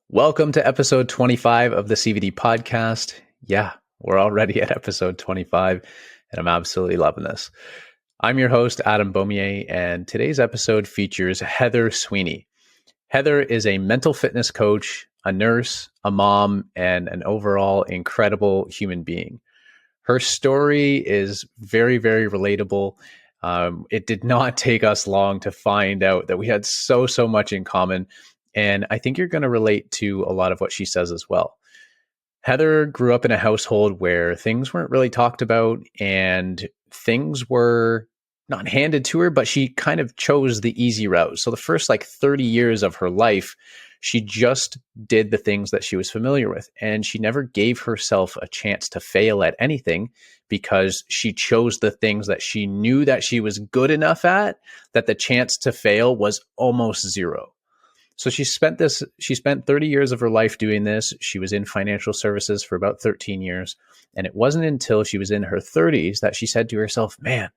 Welcome to episode 25 of the CVD podcast. Yeah, we're already at episode 25, and I'm absolutely loving this. I'm your host, Adam Beaumier, and today's episode features Heather Sweeney. Heather is a mental fitness coach, a nurse, a mom, and an overall incredible human being. Her story is very, very relatable. It did not take us long to find out that we had so much in common. And I think you're going to relate to a lot of what she says as well. Heather grew up in a household where things weren't really talked about and things were not handed to her, but she kind of chose the easy route. So the first 30 years of her life, she just did the things that she was familiar with. And she never gave herself a chance to fail at anything because she chose the things that she knew that she was good enough at, that the chance to fail was almost zero. So she spent 30 years of her life doing this. She was in financial services for about 13 years. And it wasn't until she was in her 30s that she said to herself, man,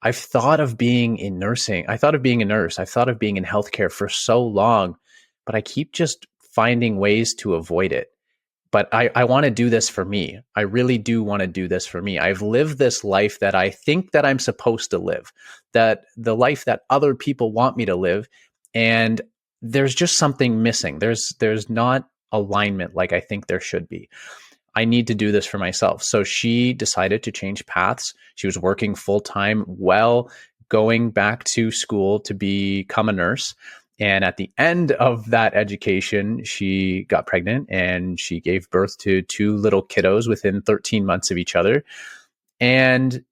I've thought of being in nursing. I thought of being a nurse. I've thought of being in healthcare for so long, but I keep just finding ways to avoid it. But I want to do this for me. I really do want to do this for me. I've lived this life that I think that I'm supposed to live, that the life that other people want me to live. And there's just something missing. There's not alignment like I think there should be. I need to do this for myself. So she decided to change paths. She was working full-time while going back to school to become a nurse. And at the end of that education, she got pregnant and she gave birth to two little kiddos within 13 months of each other. And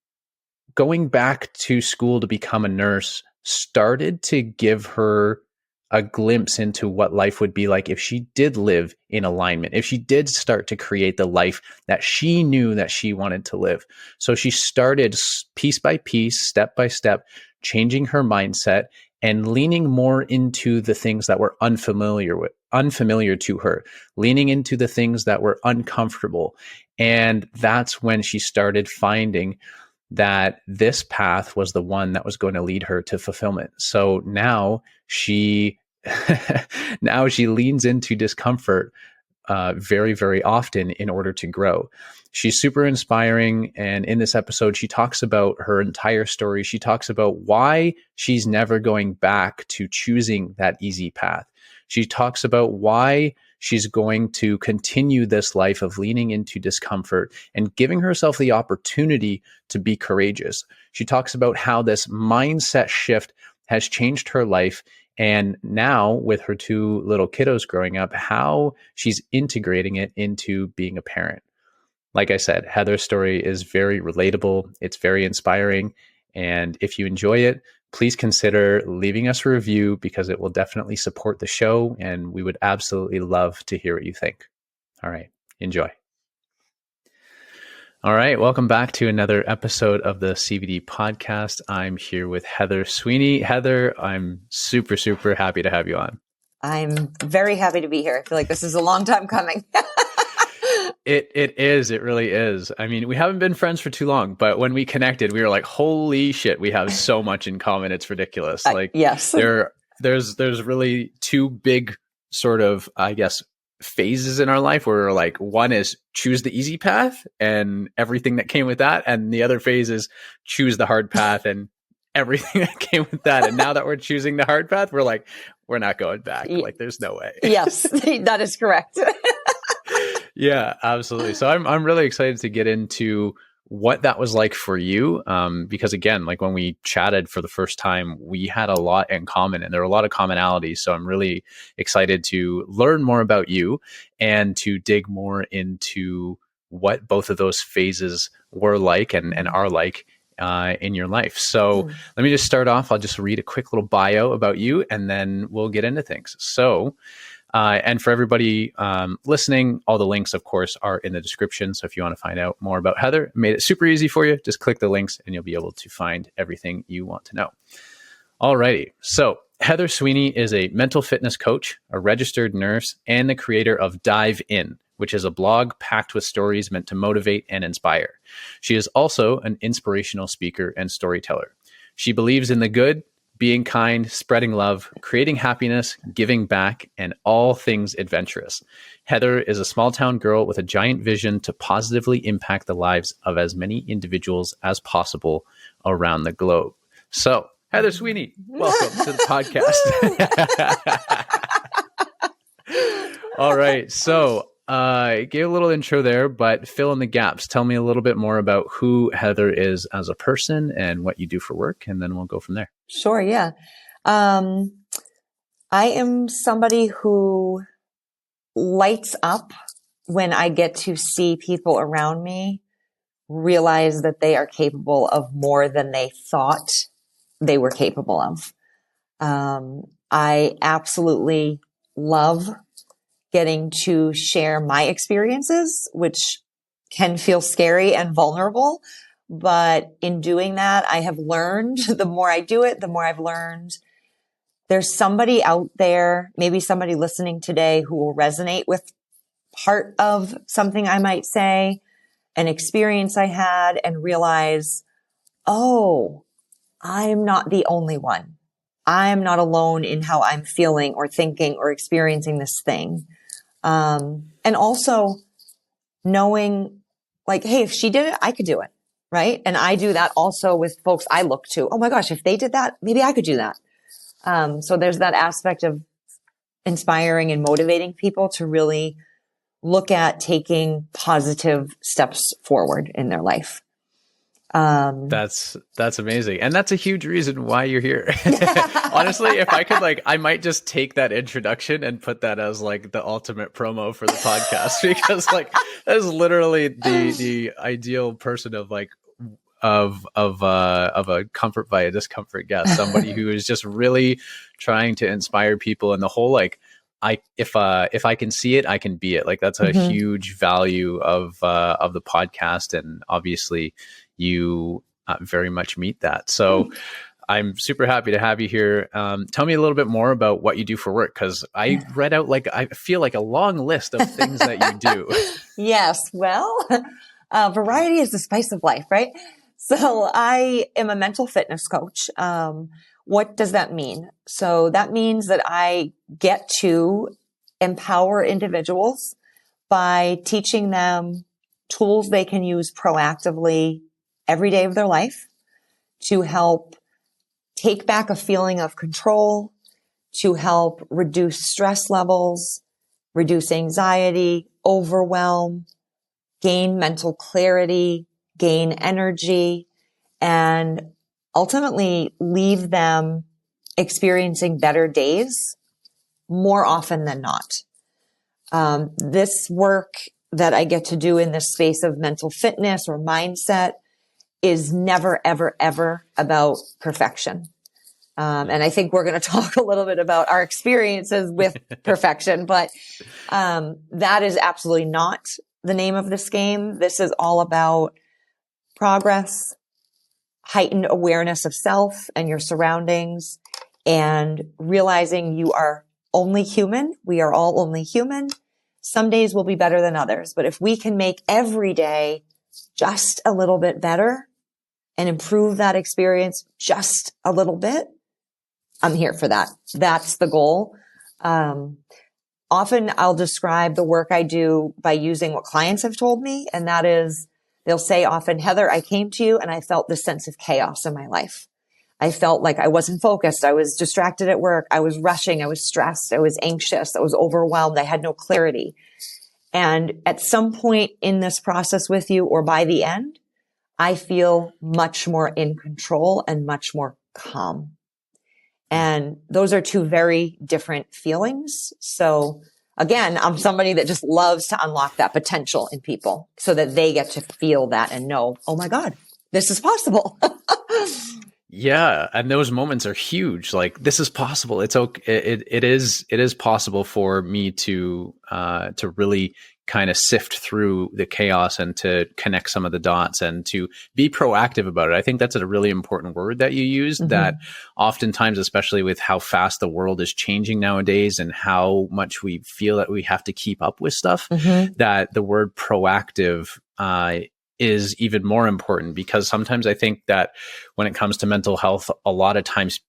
going back to school to become a nurse started to give her a glimpse into what life would be like if she did live in alignment, if she did start to create the life that she knew that she wanted to live. So she started piece by piece, step by step, changing her mindset and leaning more into the things that were unfamiliar to her, leaning into the things that were uncomfortable. And that's when she started finding that this path was the one that was going to lead her to fulfillment. So now she leans into discomfort very, very often in order to grow. She's super inspiring. And in this episode, she talks about her entire story. She talks about why she's never going back to choosing that easy path. She talks about why she's going to continue this life of leaning into discomfort and giving herself the opportunity to be courageous. She talks about how this mindset shift has changed her life. And now with her two little kiddos growing up, how she's integrating it into being a parent. Like I said, Heather's story is very relatable. It's very inspiring. And if you enjoy it, please consider leaving us a review because it will definitely support the show. And we would absolutely love to hear what you think. All right, enjoy. All right, welcome back to another episode of the CVD podcast. I'm here with Heather Sweeney. Heather, I'm super happy to have you on. I'm very happy to be here. I feel like this is a long time coming. It is. It really is. I mean, we haven't been friends for too long, but when we connected, we were like, holy shit, we have so much in common. It's ridiculous. Yes. There's really two big sort of, I guess, phases in our life where we're like, one is choose the easy path and everything that came with that. And the other phase is choose the hard path and everything that came with that. And now that we're choosing the hard path, we're like, we're not going back. Like, there's no way. Yes, that is correct. Yeah, absolutely. So I'm really excited to get into what that was like for you. Because again, like when we chatted for the first time, we had a lot in common and there were a lot of commonalities. So I'm really excited to learn more about you and to dig more into what both of those phases were like and are like in your life. So let me just start off. I'll just read a quick little bio about you and then we'll get into things. So and for everybody listening, all the links, of course, are in the description. So if you want to find out more about Heather, made it super easy for you. Just click the links and you'll be able to find everything you want to know. Alrighty. So Heather Sweeney is a mental fitness coach, a registered nurse, and the creator of Dive In, which is a blog packed with stories meant to motivate and inspire. She is also an inspirational speaker and storyteller. She believes in the good, being kind, spreading love, creating happiness, giving back, and all things adventurous. Heather is a small town girl with a giant vision to positively impact the lives of as many individuals as possible around the globe. So, Heather Sweeney, welcome to the podcast. All right. So, gave a little intro there, but fill in the gaps. Tell me a little bit more about who Heather is as a person and what you do for work, and then we'll go from there. Sure. Yeah. I am somebody who lights up when I get to see people around me realize that they are capable of more than they thought they were capable of. I absolutely love getting to share my experiences, which can feel scary and vulnerable. But in doing that, I have learned, the more I do it, the more I've learned. There's somebody out there, maybe somebody listening today who will resonate with part of something I might say, an experience I had, and realize, oh, I'm not the only one. I'm not alone in how I'm feeling or thinking or experiencing this thing. And also knowing like, hey, if she did it, I could do it. Right. And I do that also with folks I look to. Oh my gosh, if they did that, maybe I could do that. So there's that aspect of inspiring and motivating people to really look at taking positive steps forward in their life. That's amazing. And that's a huge reason why you're here. Honestly, if I could I might just take that introduction and put that as the ultimate promo for the podcast, because that is literally the ideal person of a comfort via discomfort guest, somebody who is just really trying to inspire people, and the whole if I can see it, I can be it. That's a huge value of the podcast, and obviously you very much meet that. So I'm super happy to have you here. Tell me a little bit more about what you do for work, because I read out I feel like a long list of things that you do. Yes. Well, variety is the spice of life, right? So I am a mental fitness coach. What does that mean? So that means that I get to empower individuals by teaching them tools they can use proactively every day of their life to help take back a feeling of control, to help reduce stress levels, reduce anxiety, overwhelm, gain mental clarity, gain energy, and ultimately leave them experiencing better days more often than not. This work that I get to do in this space of mental fitness or mindset is never, ever, ever about perfection. And I think we're going to talk a little bit about our experiences with perfection, but that is absolutely not the name of this game. This is all about progress, heightened awareness of self and your surroundings, and realizing you are only human. We are all only human. Some days will be better than others, but if we can make every day just a little bit better and improve that experience just a little bit, I'm here for that. That's the goal. Often I'll describe the work I do by using what clients have told me. And that is, they'll say often, Heather, I came to you and I felt this sense of chaos in my life. I felt like I wasn't focused. I was distracted at work. I was rushing. I was stressed. I was anxious. I was overwhelmed. I had no clarity. And at some point in this process with you, or by the end, I feel much more in control and much more calm. And those are two very different feelings. So again, I'm somebody that just loves to unlock that potential in people so that they get to feel that and know, oh my God, this is possible. Yeah. And those moments are huge. This is possible. It's okay. It is possible for me to really kind of sift through the chaos and to connect some of the dots and to be proactive about it. I think that's a really important word that you used, that oftentimes, especially with how fast the world is changing nowadays and how much we feel that we have to keep up with stuff, that the word proactive is even more important, because sometimes I think that when it comes to mental health, a lot of times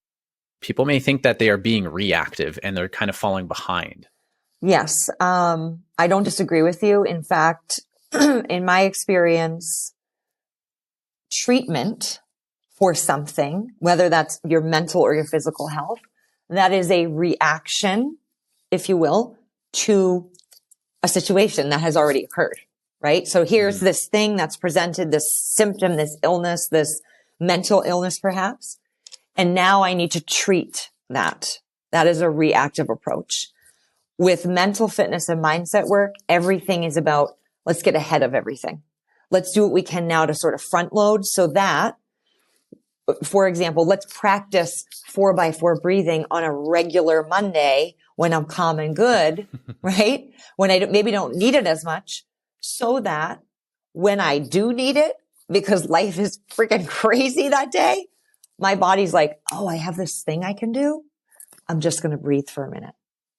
people may think that they are being reactive and they're kind of falling behind. Yes. I don't disagree with you. In fact, in my experience, treatment for something, whether that's your mental or your physical health, that is a reaction, if you will, to a situation that has already occurred, right? So here's this thing that's presented, this symptom, this illness, this mental illness perhaps, and now I need to treat that. That is a reactive approach. With mental fitness and mindset work, everything is about, let's get ahead of everything. Let's do what we can now to sort of front load so that, for example, let's practice 4x4 breathing on a regular Monday when I'm calm and good, right? When I maybe don't need it as much, so that when I do need it, because life is freaking crazy that day, my body's like, oh, I have this thing I can do. I'm just going to breathe for a minute.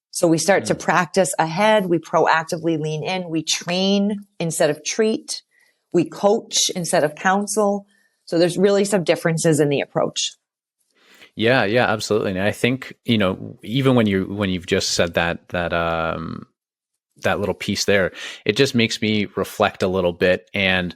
So we start to practice ahead. We proactively lean in. We train instead of treat. We coach instead of counsel. So there's really some differences in the approach. Yeah, absolutely. And I think, even when you've just said that little piece there, it just makes me reflect a little bit. And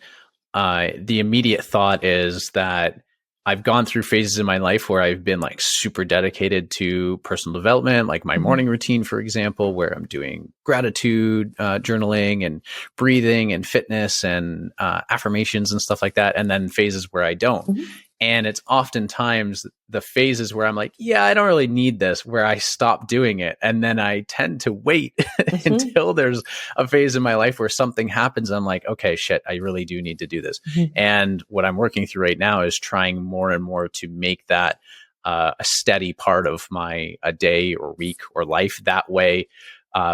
the immediate thought is that I've gone through phases in my life where I've been like super dedicated to personal development, like my morning routine, for example, where I'm doing gratitude journaling and breathing and fitness and affirmations and stuff like that. And then phases where I don't. And it's oftentimes the phases where I'm like, yeah, I don't really need this, where I stop doing it. And then I tend to wait until there's a phase in my life where something happens. And I'm like, okay, shit, I really do need to do this. And what I'm working through right now is trying more and more to make that a steady part of my day or week or life. That way,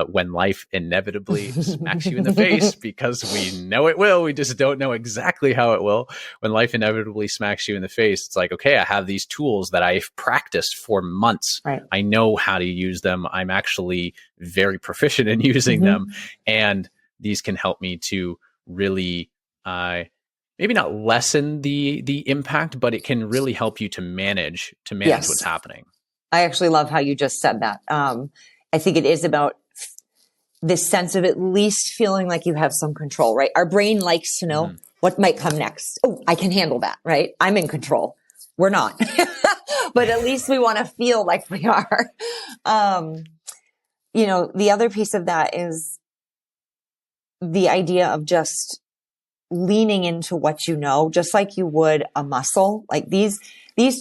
when life inevitably smacks you in the face, because we know it will, we just don't know exactly how it will. When life inevitably smacks you in the face, it's like, okay, I have these tools that I've practiced for months. Right. I know how to use them. I'm actually very proficient in using them. And these can help me to really, maybe not lessen the impact, but it can really help you to manage Yes. what's happening. I actually love how you just said that. I think it is about this sense of at least feeling like you have some control, right? Our brain likes to know what might come next. Oh, I can handle that, right? I'm in control. We're not, but at least we want to feel like we are. The other piece of that is the idea of just leaning into what you know, just like you would a muscle. Like these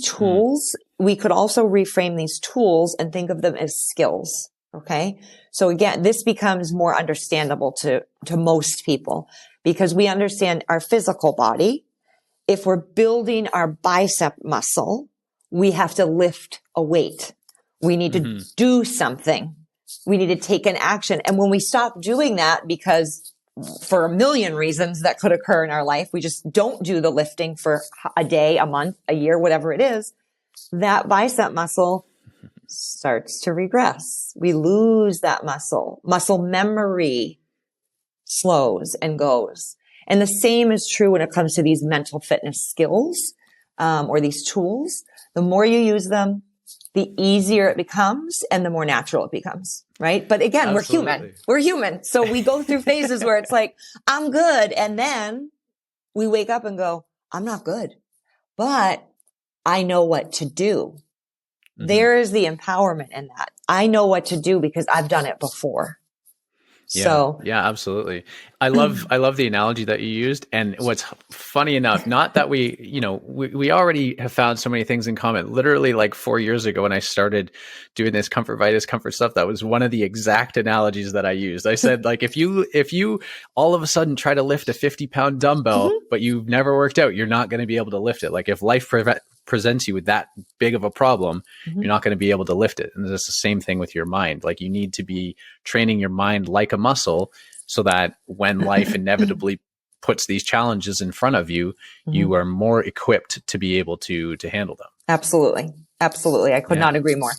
tools, we could also reframe these tools and think of them as skills. Okay. So again, this becomes more understandable to most people because we understand our physical body. If we're building our bicep muscle, we have to lift a weight. We need to do something. We need to take an action. And when we stop doing that, because for a million reasons that could occur in our life, we just don't do the lifting for a day, a month, a year, whatever it is, that bicep muscle starts to regress. We lose that muscle. Muscle memory slows and goes. And the same is true when it comes to these mental fitness skills, or these tools. The more you use them, the easier it becomes and the more natural it becomes, right? But again, Absolutely. We're human. So we go through phases where it's like, I'm good. And then we wake up and go, I'm not good, but I know what to do. There is the empowerment in that. I know what to do because I've done it before. Yeah, absolutely. I love the analogy that you used. And what's funny enough, not that we already have found so many things in common. Literally like 4 years ago when I started doing this comfort stuff, that was one of the exact analogies that I used. I said, like, if you all of a sudden try to lift a 50-pound dumbbell, but you've never worked out, you're not going to be able to lift it. Like if life presents you with that big of a problem, you're not going to be able to lift it. And it's the same thing with your mind. Like you need to be training your mind like a muscle so that when life inevitably puts these challenges in front of you, you are more equipped to be able to handle them. Absolutely. Absolutely. I could not agree more.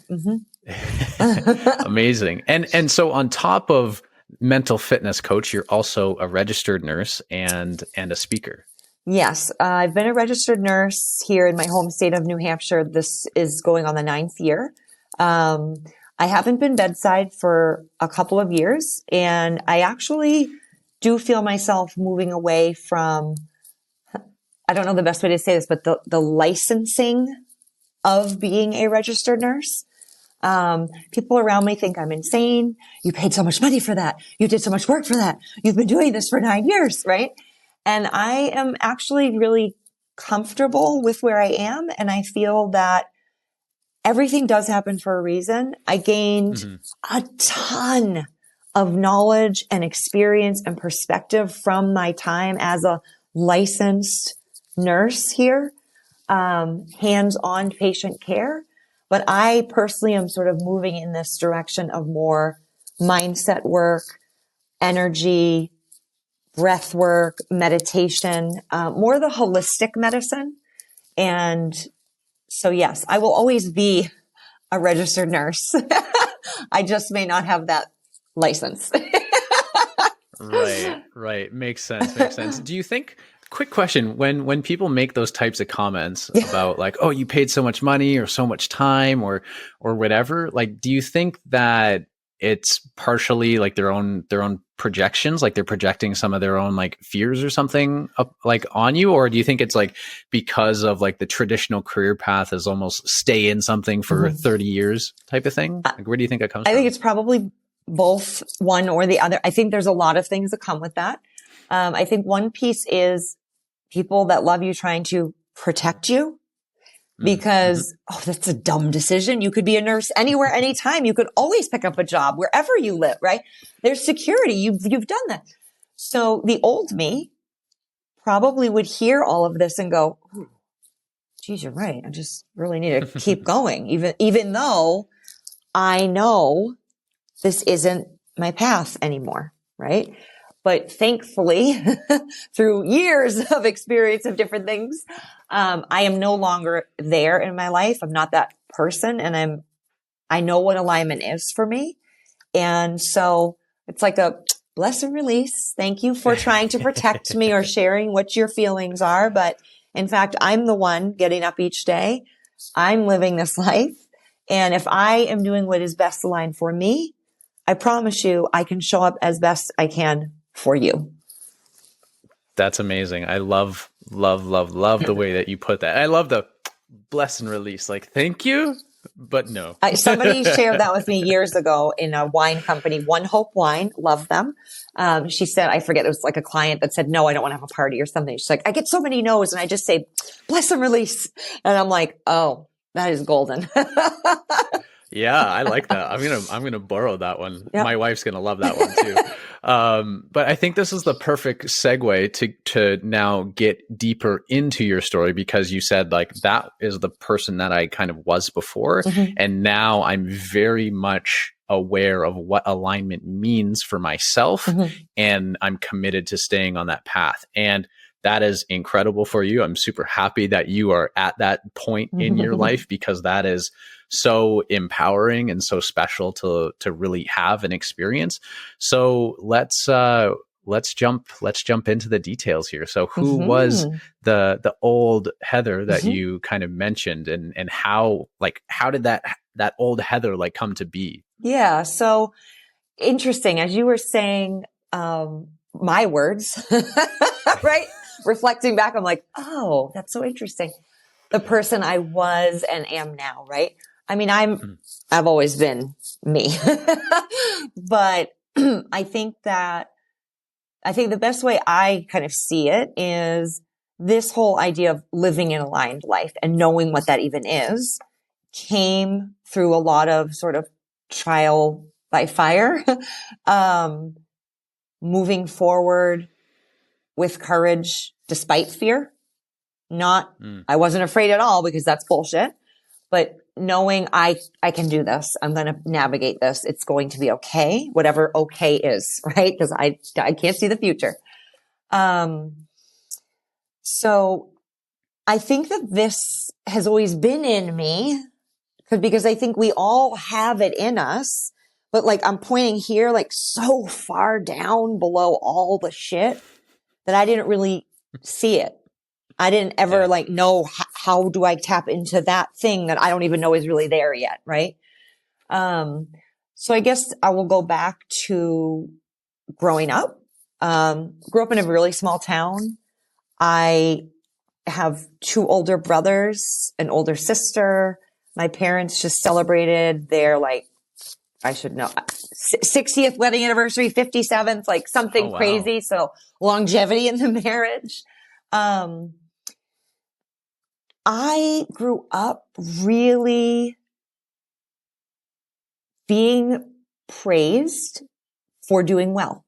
Amazing. And so on top of mental fitness coach, you're also a registered nurse and a speaker. Yes, I've been a registered nurse here in my home state of New Hampshire. This is going on the 9th year. Um, I haven't been bedside for a couple of years, and I actually do feel myself moving away from, I don't know the best way to say this, but the licensing of being a registered nurse. People around me think I'm insane. You paid so much money for that. You did so much work for that. You've been doing this for 9 years, right? And I am actually really comfortable with where I am. And I feel that everything does happen for a reason. I gained a ton of knowledge and experience and perspective from my time as a licensed nurse here, hands-on patient care. But I personally am sort of moving in this direction of more mindset work, energy, breath work, meditation, more the holistic medicine. And so, yes, I will always be a registered nurse. I just may not have that license. Right. Makes sense. Do you think, quick question, when people make those types of comments about like, oh, you paid so much money or so much time or whatever, like, do you think that it's partially like their own projections, like they're projecting some of their own like fears or something up, like on you? Or do you think it's like because of like the traditional career path is almost stay in something for 30 years type of thing? Like, where do you think that comes from? I think it's probably both, one or the other. I think there's a lot of things that come with that. I think one piece is people that love you trying to protect you because, oh, that's a dumb decision. You could be a nurse anywhere, anytime. You could always pick up a job wherever you live, right? There's security. You've done that. So the old me probably would hear all of this and go, geez, you're right. I just really need to keep going, even though I know this isn't my path anymore, right? But thankfully, through years of experience of different things, I am no longer there in my life. I'm not that person, and I know what alignment is for me. And so it's like a bless and release. Thank you for trying to protect me or sharing what your feelings are. But in fact, I'm the one getting up each day. I'm living this life. And if I am doing what is best aligned for me, I promise you I can show up as best I can for you. That's amazing. I love the way that you put that. I love the bless and release. Like, thank you, but no. Somebody shared that with me years ago in a wine company, One Hope Wine. Love them. She said, I forget, it was like a client that said, no, I don't want to have a party or something. She's like, I get so many no's. And I just say, bless and release. And I'm like, oh, that is golden. Yeah, I like that. I'm gonna borrow that one. Yep. My wife's gonna love that one too. But I think this is the perfect segue to now get deeper into your story, because you said like that is the person that I kind of was before, and now I'm very much aware of what alignment means for myself, and I'm committed to staying on that path. And that is incredible for you. I'm super happy that you are at that point in your life, because that is so empowering and so special to really have an experience. So let's jump into the details here. So who was the old Heather that you kind of mentioned, and how did that old Heather like come to be? Yeah. So interesting. As you were saying, my words, right? Reflecting back, I'm like, oh, that's so interesting. The person I was and am now, right? I mean, I've always been me, but I think the best way I kind of see it is this whole idea of living an aligned life and knowing what that even is came through a lot of sort of trial by fire, moving forward with courage despite fear. I wasn't afraid at all, because that's bullshit, but knowing I can do this. I'm going to navigate this. It's going to be okay. Whatever okay is, right? Because I can't see the future. So I think that this has always been in me, because I think we all have it in us, but like I'm pointing here, like so far down below all the shit that I didn't really see it. I didn't ever Yeah. like know how do I tap into that thing that I don't even know is really there yet. Right. So I guess I will go back to growing up. Grew up in a really small town. I have two older brothers, an older sister. My parents just celebrated their like, I should know, 60th wedding anniversary, 57th, like something Oh, wow. crazy. So longevity in the marriage. I grew up really being praised for doing well.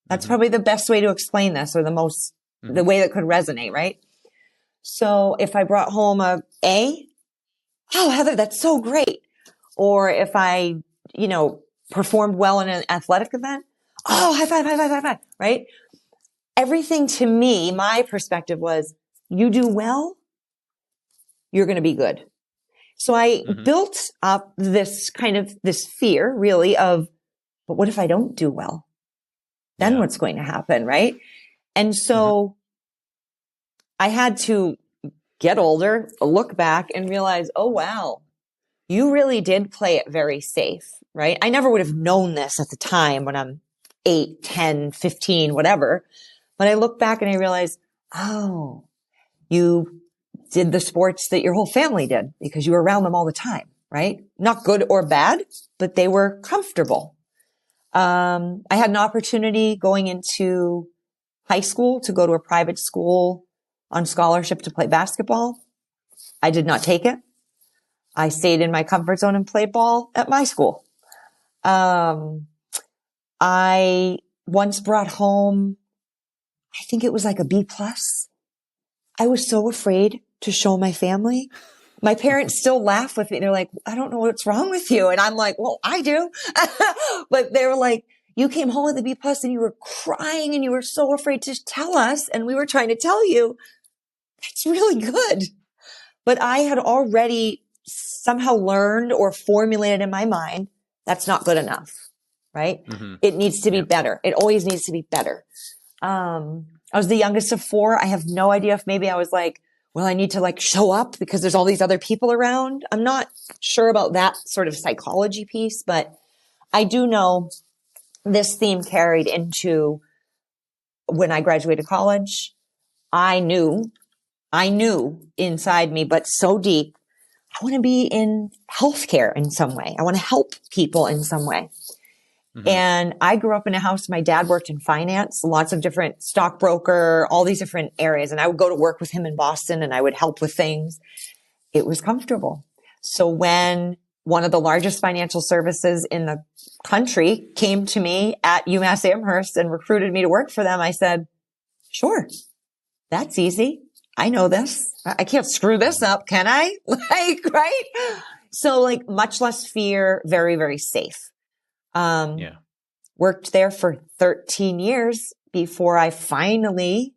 That's Mm-hmm. probably the best way to explain this, or the way that could resonate, right? So if I brought home a A, oh, Heather, that's so great. Or if I, performed well in an athletic event, oh, high five, high five, high five, right? Everything to me, my perspective was, you do well, you're going to be good. So I Mm-hmm. built up this fear really of, but what if I don't do well? Then Yeah. what's going to happen, right? And Mm-hmm. so I had to get older, look back and realize, oh, wow, you really did play it very safe, right? I never would have known this at the time when I'm 8, 10, 15, whatever. But I look back and I realize, oh, you did the sports that your whole family did because you were around them all the time, right? Not good or bad, but they were comfortable. I had an opportunity going into high school to go to a private school on scholarship to play basketball. I did not take it. I stayed in my comfort zone and played ball at my school. I once brought home, I think it was like a B plus. I was so afraid to show my family. My parents still laugh with me. They're like, I don't know what's wrong with you. And I'm like, well, I do. But they were like, you came home with a B plus and you were crying and you were so afraid to tell us. And we were trying to tell you that's really good. But I had already somehow learned or formulated in my mind, that's not good enough, right? Mm-hmm. It needs to be Yeah. better. It always needs to be better. I was the youngest of 4. I have no idea if maybe I was like, well, I need to like show up because there's all these other people around. I'm not sure about that sort of psychology piece, but I do know this theme carried into when I graduated college. I knew inside me, but so deep, I want to be in healthcare in some way. I want to help people in some way. Mm-hmm. And I grew up in a house. My dad worked in finance, lots of different stockbroker, all these different areas. And I would go to work with him in Boston and I would help with things. It was comfortable. So when one of the largest financial services in the country came to me at UMass Amherst and recruited me to work for them, I said, sure, that's easy. I know this. I can't screw this up, can I? Like, right? So like much less fear, very, very safe. Yeah. Worked there for 13 years before I finally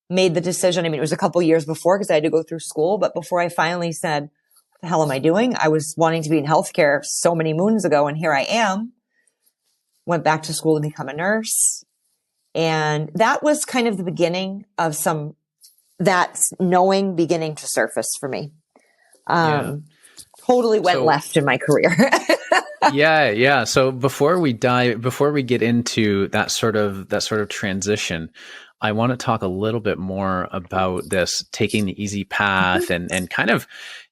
made the decision. I mean, it was a couple years before because I had to go through school, but before I finally said, what the hell am I doing? I was wanting to be in healthcare so many moons ago, and here I am. Went back to school to become a nurse. And that was kind of the beginning of that knowing beginning to surface for me. Yeah. Totally went So left in my career. yeah. So before we get into that sort of transition, I want to talk a little bit more about this taking the easy path and kind of,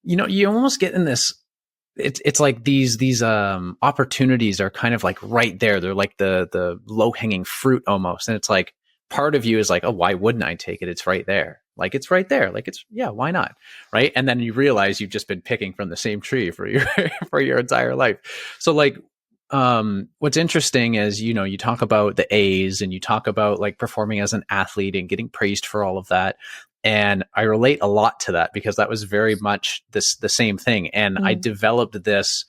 you almost get in this. It's like these opportunities are kind of like right there. They're like the low hanging fruit almost, and it's like part of you is like, oh, why wouldn't I take it? It's right there. Like it's right there. Like why not? Right. And then you realize you've just been picking from the same tree for your for your entire life. So like what's interesting is, you talk about the A's and you talk about like performing as an athlete and getting praised for all of that. And I relate a lot to that because that was very much the same thing. And I developed this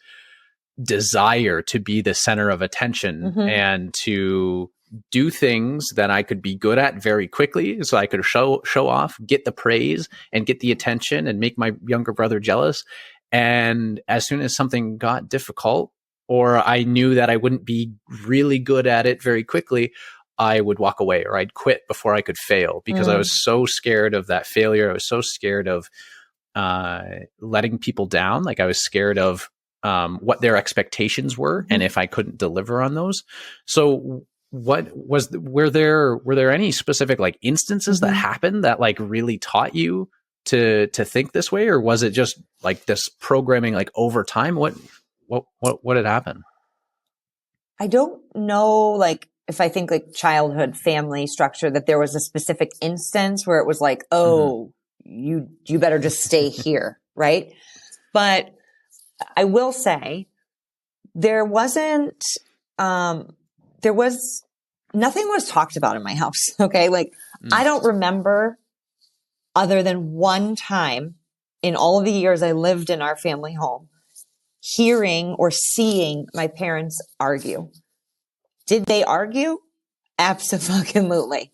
desire to be the center of attention and to do things that I could be good at very quickly so I could show off, get the praise and get the attention and make my younger brother jealous. And as soon as something got difficult or I knew that I wouldn't be really good at it very quickly, I would walk away or I'd quit before I could fail because I was so scared of that failure. I was so scared of letting people down. Like I was scared of what their expectations were and if I couldn't deliver on those. So were there any specific like instances that happened that like really taught you to think this way, or was it just like this programming like over time? What had happened? I don't know, like, if I think like childhood family structure, that there was a specific instance where it was like, oh, you better just stay here. Right. But I will say nothing was talked about in my house. Okay. Like I don't remember, other than one time in all of the years I lived in our family home, hearing or seeing my parents argue. Did they argue? Absolutely.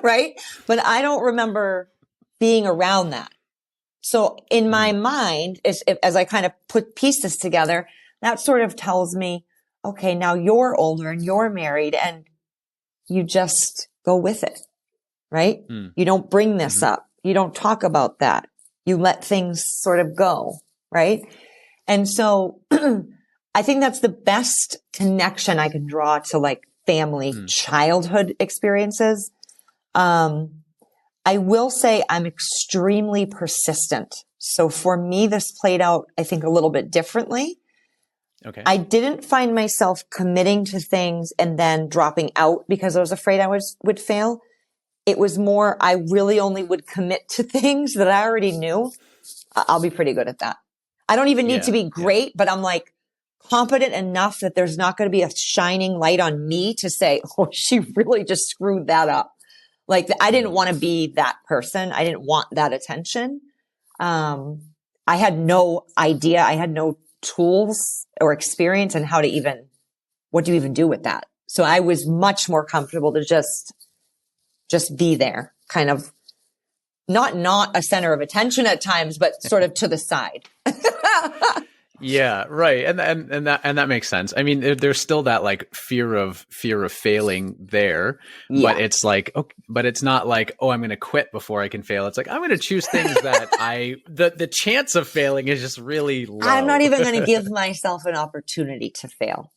Right? But I don't remember being around that. So in my mind, as I kind of put pieces together, that sort of tells me, okay, now you're older and you're married and you just go with it. Right? You don't bring this up. You don't talk about that. You let things sort of go. Right? And so I think that's the best connection I can draw to like family childhood experiences. I will say I'm extremely persistent. So for me, this played out, I think, a little bit differently. Okay. I didn't find myself committing to things and then dropping out because I was afraid I would fail. It was more, I really only would commit to things that I already knew. I'll be pretty good at that. I don't even need to be great, but I'm like competent enough that there's not going to be a shining light on me to say, oh, she really just screwed that up. Like I didn't want to be that person. I didn't want that attention. I had no idea. I had no tools or experience in what do you even do with that? So I was much more comfortable to just be there, kind of not a center of attention at times, but sort of to the side. Yeah, right. And that makes sense. I mean, there's still that like fear of failing there, but it's like, okay, but it's not like, oh, I'm going to quit before I can fail. It's like, I'm going to choose things that the chance of failing is just really low. I'm not even going to give myself an opportunity to fail.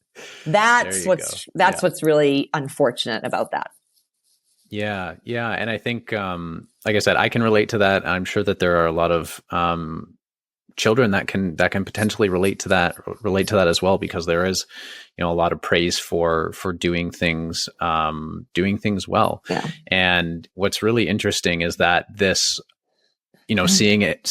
That's what's really unfortunate about that. Yeah. Yeah. And I think, like I said, I can relate to that. I'm sure that there are a lot of, children that can potentially relate to that as well, because there is, a lot of praise for doing things well. Yeah. And what's really interesting is that this, seeing it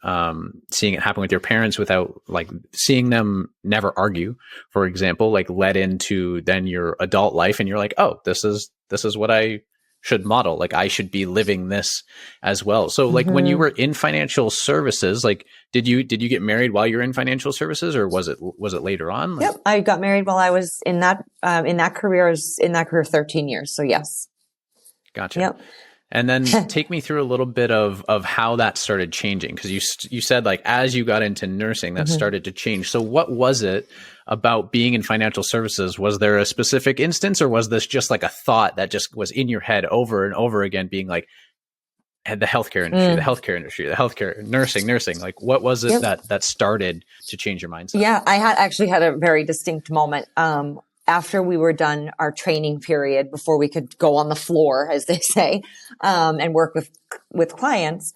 happen with your parents without like seeing them never argue, for example, like led into then your adult life, and you're like, oh, this is what I should model. Like I should be living this as well. So like when you were in financial services, like did you get married while you're in financial services, or was it later on? Like, yep. I got married while I was in that career. I was in that career 13 years. So yes. Gotcha. Yep. And then take me through a little bit of how that started changing. Cause you said like, as you got into nursing, that started to change. So what was it about being in financial services? Was there a specific instance, or was this just like a thought that just was in your head over and over again, being like, the healthcare industry, the healthcare, nursing, like what was it that started to change your mindset? Yeah, I actually had a very distinct moment. After we were done our training period, before we could go on the floor, as they say, and work with clients.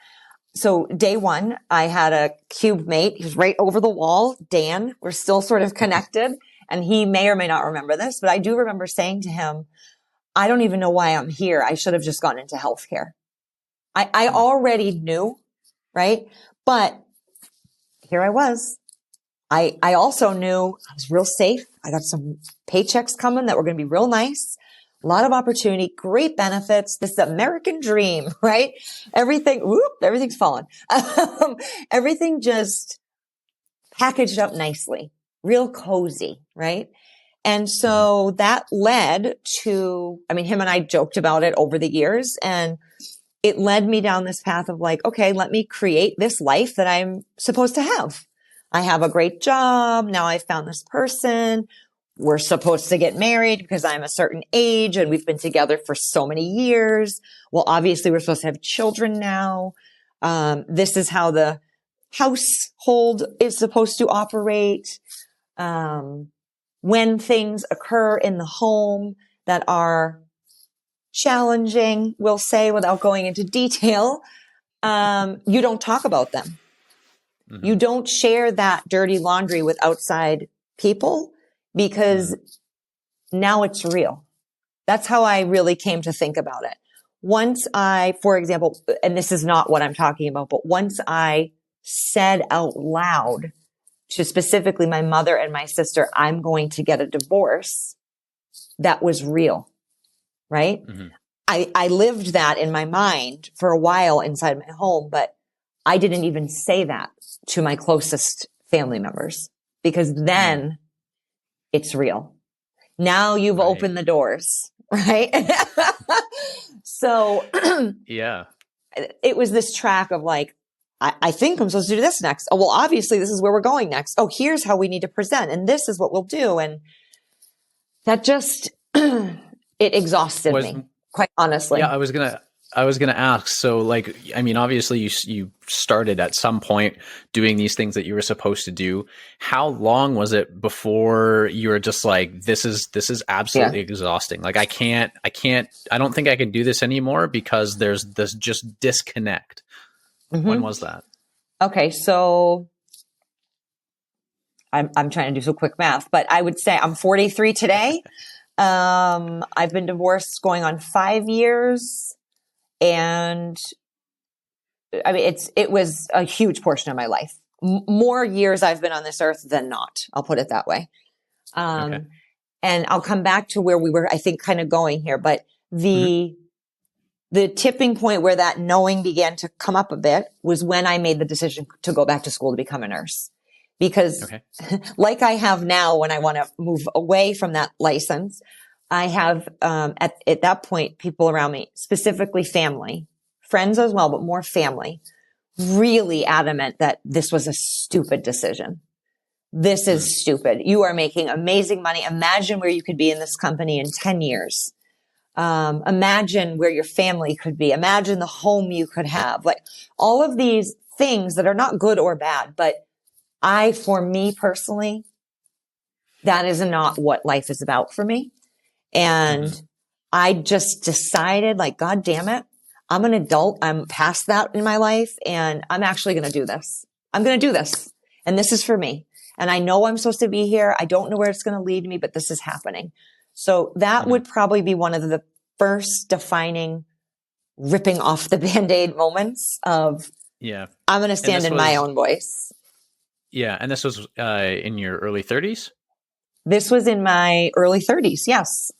So day one, I had a cube mate. He was right over the wall. Dan, we're still sort of connected, and he may or may not remember this, but I do remember saying to him, I don't even know why I'm here. I should have just gone into healthcare. I already knew, right? But here I was. I also knew I was real safe. I got some paychecks coming that were going to be real nice. A lot of opportunity, great benefits. This American dream, right? Everything's fallen. Everything just packaged up nicely, real cozy, right? And so that led to, him and I joked about it over the years, and it led me down this path of like, okay, let me create this life that I'm supposed to have. I have a great job. Now I found this person. we're supposed to get married because I'm a certain age and we've been together for so many years. Well, obviously we're supposed to have children now. This is how the household is supposed to operate. When things occur in the home that are challenging, we'll say, without going into detail, you don't talk about them. Mm-hmm. You don't share that dirty laundry with outside people because now it's real. That's how I really came to think about it. Once I, for example, and this is not what I'm talking about, but once I said out loud to specifically my mother and my sister, I'm going to get a divorce, that was real, right? Mm-hmm. I lived that in my mind for a while inside my home, but I didn't even say that to my closest family members because then it's real. Now you've opened the doors, right? So yeah, it was this track of like, I think I'm supposed to do this next. Oh, well, obviously this is where we're going next. Oh, here's how we need to present. And this is what we'll do. And that just, it exhausted me, quite honestly. Yeah, I was going to ask. So like, I mean, obviously you started at some point doing these things that you were supposed to do. How long was it before you were just like, this is absolutely exhausting. Like I don't think I can do this anymore because there's this just disconnect. Mm-hmm. When was that? Okay. So I'm trying to do some quick math, but I would say I'm 43 today. I've been divorced going on 5 years. And I mean, it was a huge portion of my life. More years I've been on this earth than not. I'll put it that way. Okay. And I'll come back to where we were, I think, kind of going here. But the tipping point where that knowing began to come up a bit was when I made the decision to go back to school to become a nurse. Because like I have now, when I want to move away from that license, I have, at that point, people around me, specifically family, friends as well, but more family, really adamant that this was a stupid decision. This is stupid. You are making amazing money. Imagine where you could be in this company in 10 years. Imagine where your family could be. Imagine the home you could have. Like all of these things that are not good or bad, but for me personally, that is not what life is about for me. And I just decided like, God damn it, I'm an adult. I'm past that in my life and I'm actually going to do this. I'm going to do this. And this is for me. And I know I'm supposed to be here. I don't know where it's going to lead me, but this is happening. So that would probably be one of the first defining ripping off the Band-Aid moments of, I'm going to stand in my own voice. Yeah. And this was in your early 30s? This was in my early 30s. Yes.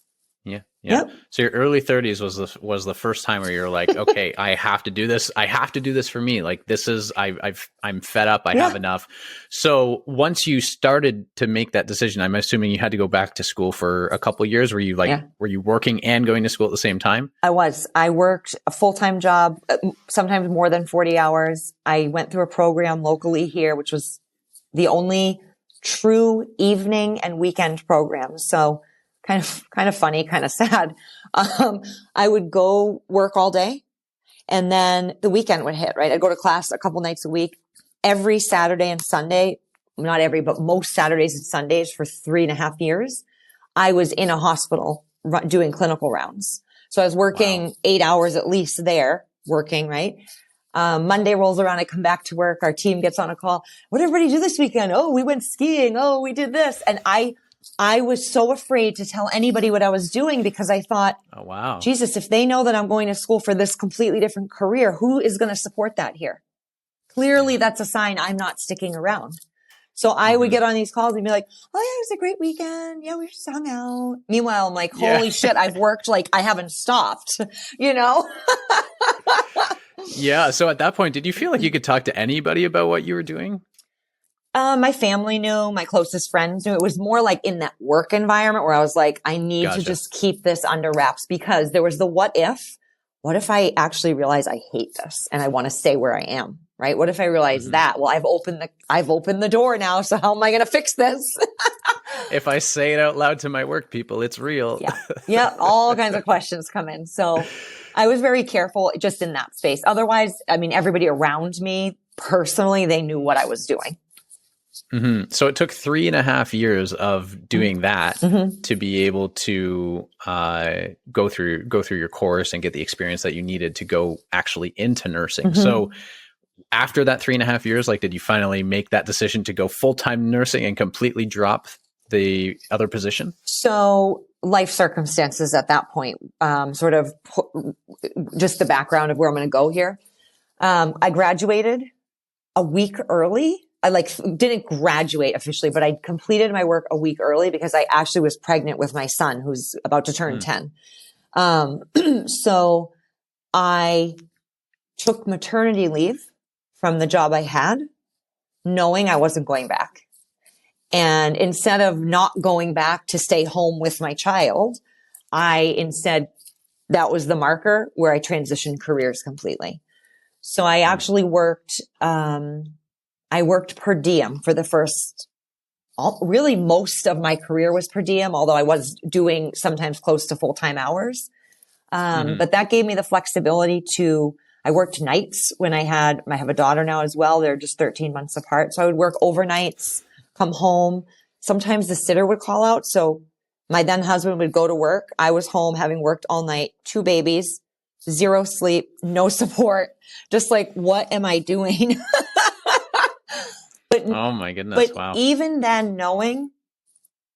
Yeah. Yep. So your early 30s was the first time where you're like, okay, I have to do this. I have to do this for me. Like this is, I'm fed up. I have enough. So once you started to make that decision, I'm assuming you had to go back to school for a couple of years. Were you working and going to school at the same time? I worked a full-time job, sometimes more than 40 hours. I went through a program locally here, which was the only true evening and weekend program. So kind of funny, kind of sad. I would go work all day and then the weekend would hit, right? I'd go to class a couple nights a week, every Saturday and Sunday, not every, but most Saturdays and Sundays for 3.5 years. I was in a hospital doing clinical rounds. So I was working 8 hours at least there working, right? Monday rolls around. I come back to work. Our team gets on a call. What did everybody do this weekend? Oh, we went skiing. Oh, we did this. And I was so afraid to tell anybody what I was doing because I thought, oh, wow, Jesus, if they know that I'm going to school for this completely different career, who is going to support that here? Clearly that's a sign I'm not sticking around. So I would get on these calls and be like, oh yeah, it was a great weekend. Yeah, we just hung out. Meanwhile, I'm like, holy shit, I've worked like I haven't stopped, you know? Yeah. So at that point, did you feel like you could talk to anybody about what you were doing? My family knew, my closest friends knew. It was more like in that work environment where I was like, I need to just keep this under wraps because there was the what if I actually realize I hate this and I want to stay where I am, right? What if I realize that? Well, I've opened the door now. So how am I going to fix this? if I say it out loud to my work people, it's real. Yeah. Yeah. All kinds of questions come in. So I was very careful just in that space. Otherwise, I mean, everybody around me personally, they knew what I was doing. Mm-hmm. So it took 3.5 years of doing that to be able to go through your course and get the experience that you needed to go actually into nursing. So after that 3.5 years, like, did you finally make that decision to go full-time nursing and completely drop the other position? So life circumstances at that point, sort of just the background of where I'm going to go here. I graduated a week early. I didn't graduate officially, but I completed my work a week early because I actually was pregnant with my son who's about to turn 10. So I took maternity leave from the job I had, knowing I wasn't going back. And instead of not going back to stay home with my child, that was the marker where I transitioned careers completely. So I actually worked per diem for the first, really most of my career was per diem, although I was doing sometimes close to full-time hours. But that gave me the flexibility I worked nights when I have a daughter now as well. They're just 13 months apart. So I would work overnights, come home. Sometimes the sitter would call out. So my then husband would go to work. I was home having worked all night, 2 babies, 0 sleep, no support. Just like, what am I doing? But, oh my goodness. But wow. even then, knowing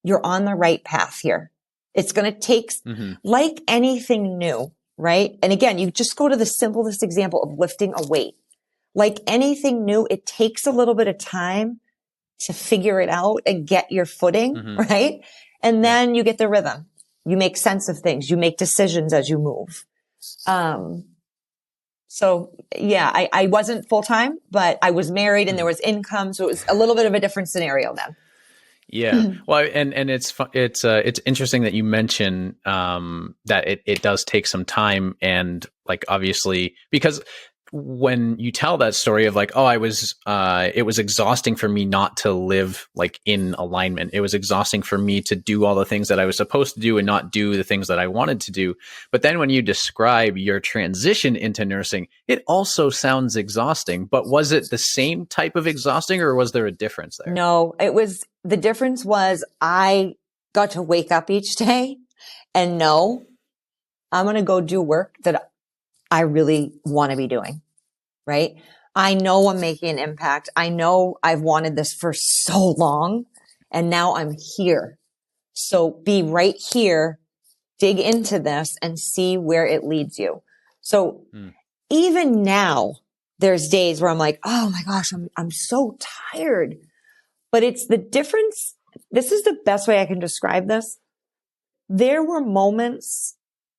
you're on the right path here, it's going to take, like anything new, right? And again, you just go to the simplest example of lifting a weight. Like anything new, it takes a little bit of time to figure it out and get your footing, right? And then you get the rhythm. You make sense of things. You make decisions as you move. So yeah, I wasn't full time, but I was married and there was income. So it was a little bit of a different scenario then. Yeah. Well, and it's interesting that you mention that it does take some time, and like obviously because when you tell that story of like, oh, it was exhausting for me not to live like in alignment. It was exhausting for me to do all the things that I was supposed to do and not do the things that I wanted to do. But then when you describe your transition into nursing, it also sounds exhausting. But was it the same type of exhausting, or was there a difference there? No, the difference was I got to wake up each day and know I'm going to go do work that I really want to be doing, right? I know I'm making an impact. I know I've wanted this for so long and now I'm here. So be right here, dig into this and see where it leads you. So even now there's days where I'm like, oh my gosh, I'm so tired, but it's the difference. This is the best way I can describe this. There were moments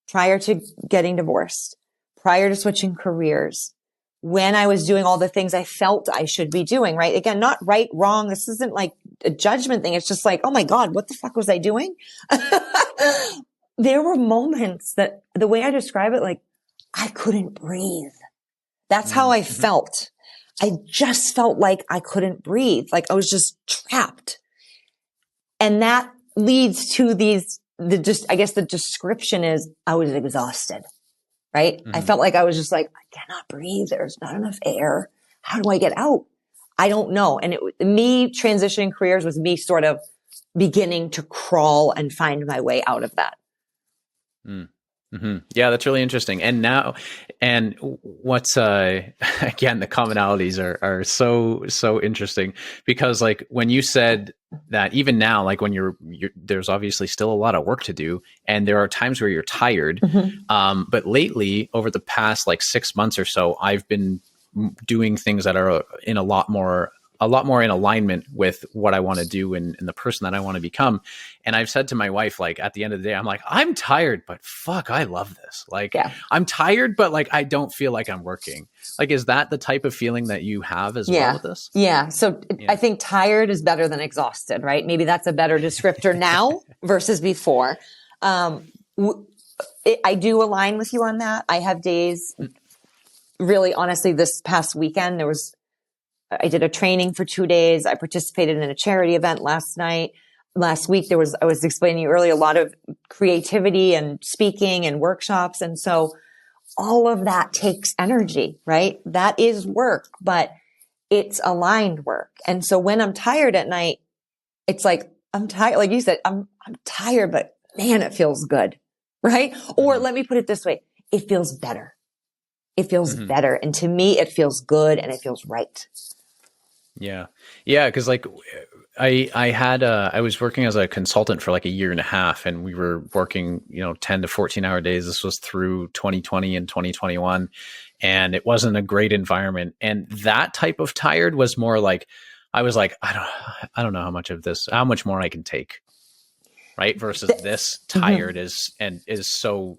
prior to getting divorced, prior to switching careers, when I was doing all the things I felt I should be doing, right? Again, not right, wrong. This isn't like a judgment thing. It's just like, oh my God, what the fuck was I doing? There were moments that the way I describe it, like I couldn't breathe. That's how I felt. I just felt like I couldn't breathe. Like I was just trapped. And that leads to I guess the description is I was exhausted, right? I felt like I was just like, I cannot breathe. There's not enough air. How do I get out? I don't know. And me transitioning careers was me sort of beginning to crawl and find my way out of that. Yeah, that's really interesting. And what's again, the commonalities are so interesting, because like when you said that even now, like when you're there's obviously still a lot of work to do, and there are times where you're tired. But lately, over the past like 6 months or so, I've been doing things that are in a lot more in alignment with what I want to do and the person that I want to become. And I've said to my wife, like at the end of the day, I'm like, I'm tired, but fuck, I love this. Like I'm tired, but like, I don't feel like I'm working. Like, is that the type of feeling that you have as well with this? Yeah. So I think tired is better than exhausted, right? Maybe that's a better descriptor now versus before. I do align with you on that. I have days, really honestly, this past weekend, I did a training for 2 days. I participated in a charity event last night. last week I was explaining earlier, a lot of creativity and speaking and workshops. And so all of that takes energy, right? That is work, but it's aligned work. And so when I'm tired at night, it's like, I'm tired. Like you said, I'm tired, but man, it feels good. Right. Or let me put it this way. It feels better. It feels better. And to me, it feels good and it feels right. Yeah. Yeah. Cause like I was working as a consultant for like a year and a half, and we were working, 10 to 14-hour days. This was through 2020 and 2021. And it wasn't a great environment. And that type of tired was more like, I was like, I don't know how much more I can take. Right. Versus this tired is so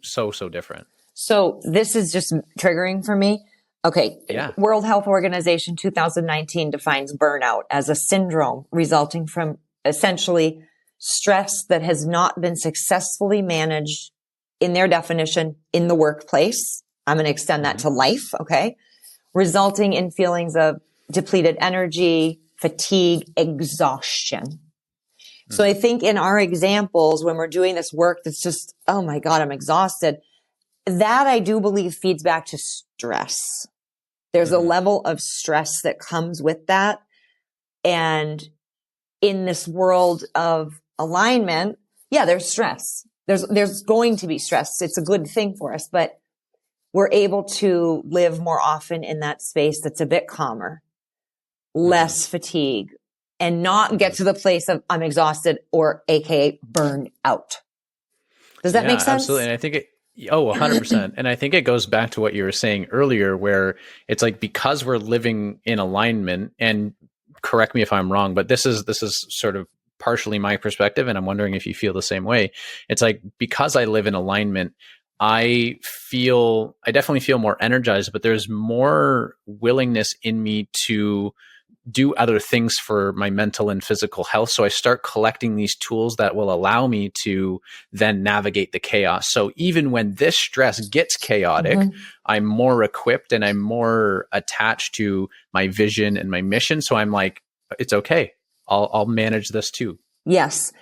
different. So this is just triggering for me. Okay. Yeah. World Health Organization 2019 defines burnout as a syndrome resulting from essentially stress that has not been successfully managed, in their definition, in the workplace. I'm going to extend that to life. Okay. Resulting in feelings of depleted energy, fatigue, exhaustion. So I think in our examples, when we're doing this work that's just, oh my God, I'm exhausted, that I do believe feeds back to stress. There's a level of stress that comes with that. And in this world of alignment, yeah, there's stress. There's going to be stress. It's a good thing for us, but we're able to live more often in that space that's a bit calmer, less fatigue, and not get to the place of I'm exhausted or AKA burned out. Does that make sense? Absolutely. And I think 100%. And I think it goes back to what you were saying earlier, where it's like, because we're living in alignment, and correct me if I'm wrong, but this is sort of partially my perspective, and I'm wondering if you feel the same way. It's like, because I live in alignment, I definitely feel more energized, but there's more willingness in me to do other things for my mental and physical health. So I start collecting these tools that will allow me to then navigate the chaos. So even when this stress gets chaotic, I'm more equipped and I'm more attached to my vision and my mission. So I'm like, it's okay. I'll manage this too. Yes.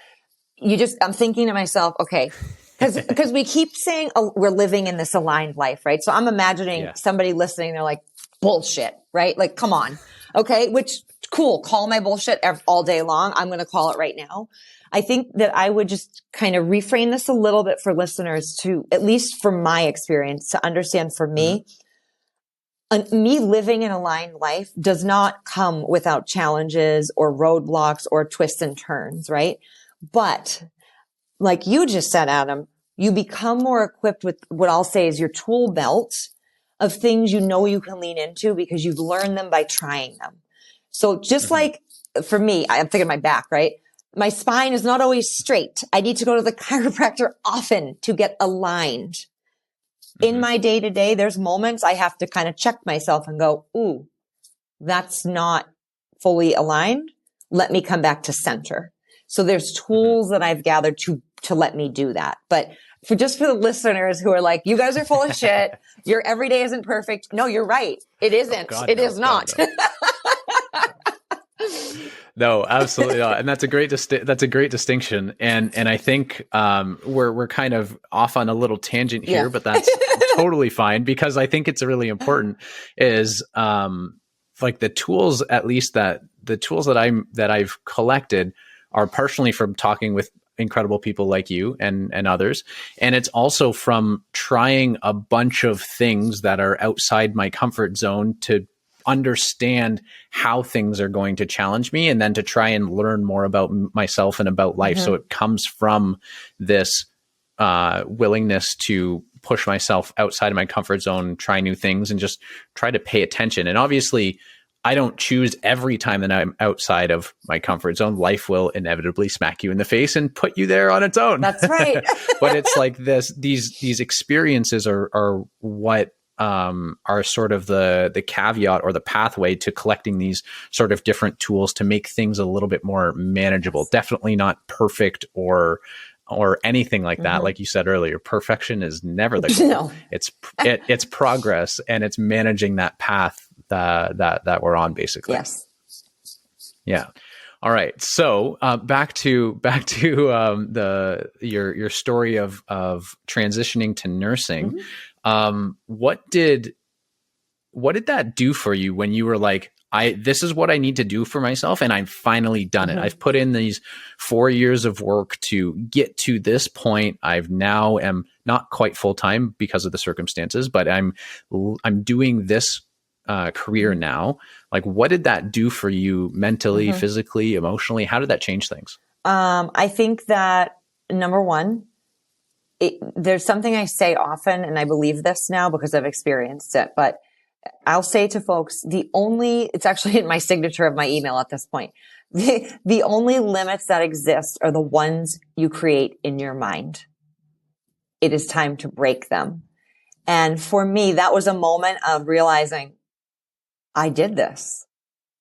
I'm thinking to myself, okay, because we keep saying we're living in this aligned life, right? So I'm imagining somebody listening, they're like, bullshit, right? Like, come on. Okay. Which, cool. Call my bullshit all day long. I'm going to call it right now. I think that I would just kind of reframe this a little bit for listeners to, at least from my experience, to understand for me, me living an aligned life does not come without challenges or roadblocks or twists and turns, right? But like you just said, Adam, you become more equipped with what I'll say is your tool belt of things you know you can lean into because you've learned them by trying them. So just like for me, I'm thinking of my back, right? My spine is not always straight. I need to go to the chiropractor often to get aligned. In my day to day, there's moments I have to kind of check myself and go, ooh, that's not fully aligned. Let me come back to center. So there's tools that I've gathered to let me do that. But for the listeners who are like, you guys are full of shit. Your everyday isn't perfect. No, you're right. It isn't. It is not. No, absolutely not. And that's a great distinction. And I think we're kind of off on a little tangent here, but that's totally fine, because I think it's really important is like the tools, at least that I've collected are partially from talking with incredible people like you and others. And it's also from trying a bunch of things that are outside my comfort zone to understand how things are going to challenge me, and then to try and learn more about myself and about life. So it comes from this willingness to push myself outside of my comfort zone, try new things, and just try to pay attention. And obviously, I don't choose every time that I'm outside of my comfort zone. Life will inevitably smack you in the face and put you there on its own. That's right. But it's like these experiences are what are sort of the caveat or the pathway to collecting these sort of different tools to make things a little bit more manageable. Definitely not perfect or anything like that. Like you said earlier, perfection is never the goal. No. It's progress, and it's managing that path that we're on, basically. Yes. Yeah. All right. So back to your story of transitioning to nursing. Mm-hmm. What did that do for you when you were like, this is what I need to do for myself, and I've finally done it. Mm-hmm. I've put in these 4 years of work to get to this point. I've now am not quite full time because of the circumstances, but I'm doing this career now. Like, what did that do for you mentally, Mm-hmm. physically, emotionally? How did that change things? I think that number one, there's something I say often, and I believe this now because I've experienced it, but I'll say to folks, it's actually in my signature of my email at this point. The only limits that exist are the ones you create in your mind. It is time to break them. And for me, that was a moment of realizing I did this.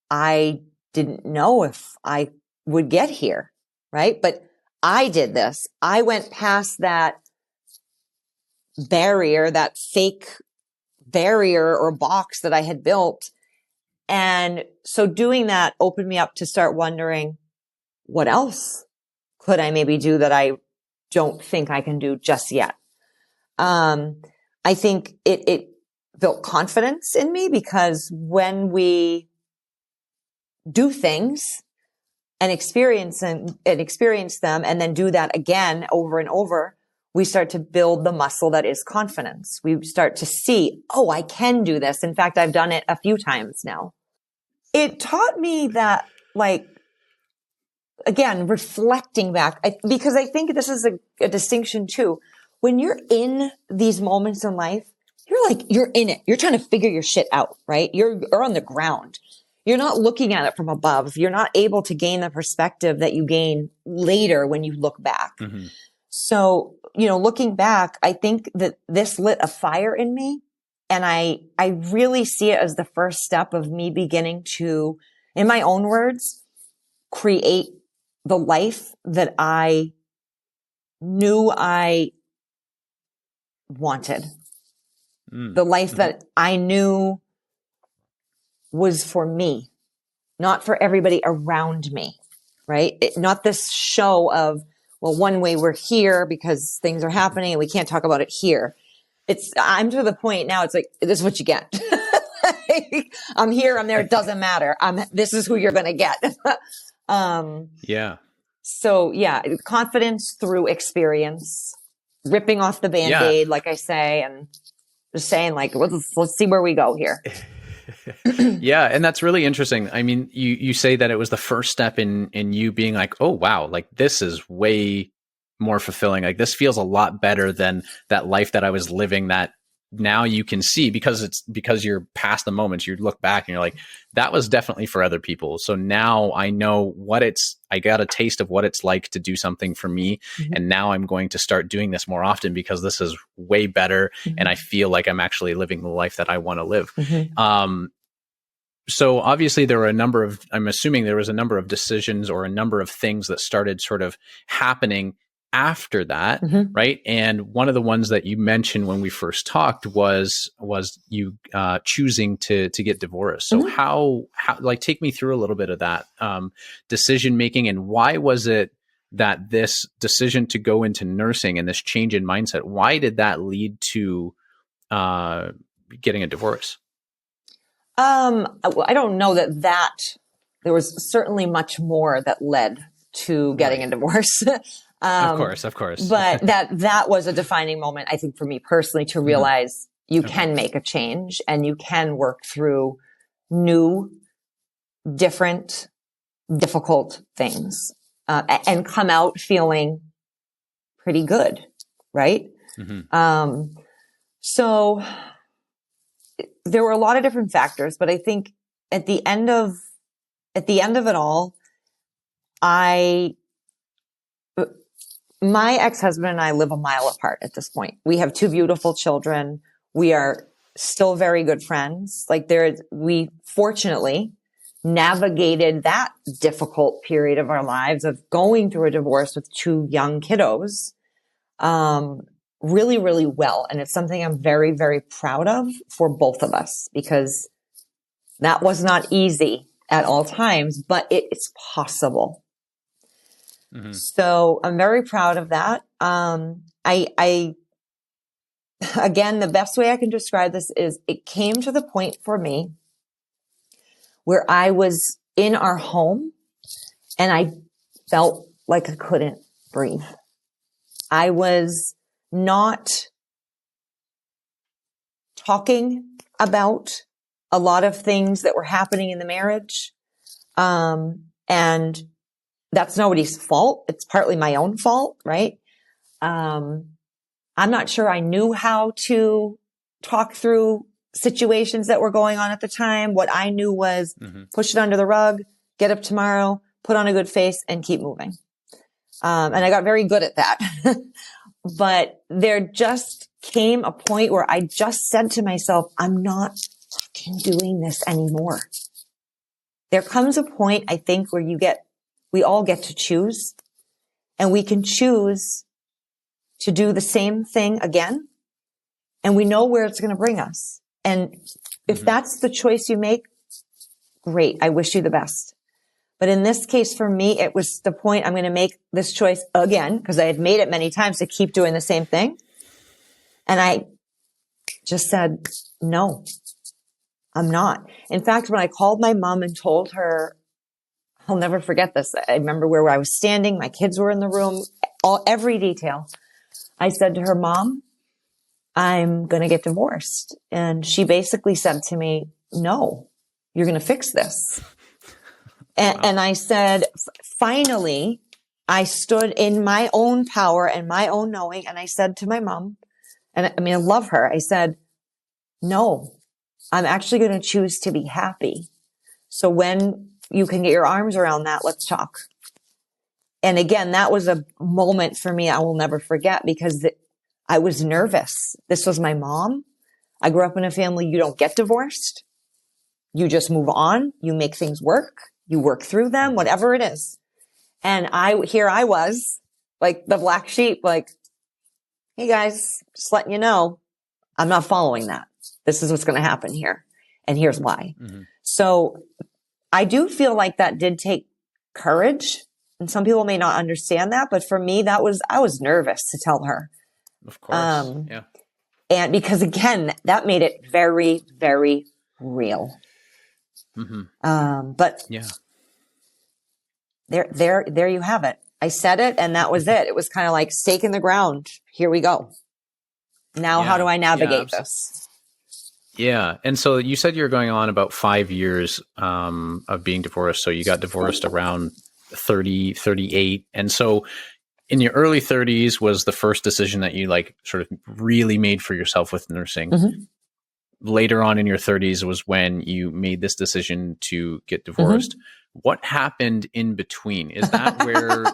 I didn't know if I would get here, right? But I did this. I went past that barrier, that fake barrier or box that I had built. And so doing that opened me up to start wondering, what else could I maybe do that I don't think I can do just yet? I think it built confidence in me, because when we do things and experience them and then do that again over and over, we start to build the muscle that is confidence. We start to see, oh, I can do this. In fact, I've done it a few times now. It taught me that, like, again, reflecting back, because I think this is a distinction too. When you're in these moments in life, you're in it. You're trying to figure your shit out, right? You're on the ground. You're not looking at it from above. You're not able to gain the perspective that you gain later when you look back. Mm-hmm. So, looking back, I think that this lit a fire in me. And I really see it as the first step of me beginning to, in my own words, create the life that I knew I wanted. The life that I knew was for me, not for everybody around me, right? Not this show of, well, one way we're here because things are happening and we can't talk about it here. I'm to the point now, it's like, this is what you get. I'm here, I'm there, it doesn't matter. This is who you're going to get. Yeah. So yeah, confidence through experience, ripping off the Band-Aid, like I say, and just saying, like, let's see where we go here. Yeah. And that's really interesting. I mean, you say that it was the first step in you being like, oh, wow, like this is way more fulfilling. Like this feels a lot better than that life that I was living, that now you can see, because you're past the moments. You look back and you're like, that was definitely for other people. So now I know I got a taste of what it's like to do something for me. Mm-hmm. And now I'm going to start doing this more often because this is way better. Mm-hmm. And I feel like I'm actually living the life that I want to live. Mm-hmm. So obviously I'm assuming there was a number of decisions or a number of things that started sort of happening after that, mm-hmm. right? And one of the ones that you mentioned when we first talked was you choosing to get divorced. So mm-hmm. how like, take me through a little bit of that decision making, and why was it that this decision to go into nursing and this change in mindset, why did that lead to getting a divorce? I don't know that there was certainly much more that led to getting a divorce. Of course. But that was a defining moment, I think, for me personally, to realize you can make a change and you can work through new, different, difficult things, and come out feeling pretty good. Right. Mm-hmm. So there were a lot of different factors, but I think at the end of it all, my ex-husband and I live a mile apart at this point. We have 2 beautiful children. We are still very good friends. Like we fortunately navigated that difficult period of our lives of going through a divorce with 2 young kiddos, really, really well. And it's something I'm very, very proud of for both of us, because that was not easy. at all times, but it's possible. Mm-hmm. So I'm very proud of that. I again, the best way I can describe this is it came to the point for me where I was in our home and I felt like I couldn't breathe. I was not talking about a lot of things that were happening in the marriage. And that's nobody's fault. It's partly my own fault, right? I'm not sure I knew how to talk through situations that were going on at the time. What I knew was push it under the rug, get up tomorrow, put on a good face and keep moving. And I got very good at that. But there just came a point where I just said to myself, I'm not fucking doing this anymore. There comes a point, I think, where we all get to choose, and we can choose to do the same thing again. And we know where it's going to bring us. And if that's the choice you make, great. I wish you the best. But in this case, for me, it was the point I'm going to make this choice again, because I had made it many times to keep doing the same thing. And I just said, no, I'm not. In fact, when I called my mom and told her, I'll never forget this. I remember where I was standing. My kids were in the room, every detail. I said to her, Mom, I'm going to get divorced. And she basically said to me, no, you're going to fix this. And I said, finally, I stood in my own power and my own knowing. And I said to my mom, and I mean, I love her. I said, no, I'm actually going to choose to be happy. So when you can get your arms around that, let's talk. And again, that was a moment for me I will never forget, because I was nervous. This was my mom. I grew up in a family, you don't get divorced. You just move on. You make things work. You work through them, whatever it is. And here I was, like the black sheep, like, hey guys, just letting you know, I'm not following that. This is what's going to happen here. And here's why. So I do feel like that did take courage. And some people may not understand that, but for me, I was nervous to tell her. Of course. Yeah. And because again, that made it very, very real. But yeah, there you have it. I said it and that was it. It was kind of like stake in the ground. Here we go. Now, how do I navigate this? Yeah. And so you said you're going on about 5 years of being divorced. So you got divorced around 30, 38. And so in your early 30s was the first decision that you like sort of really made for yourself with nursing. Later on in your 30s was when you made this decision to get divorced. What happened in between? Is that where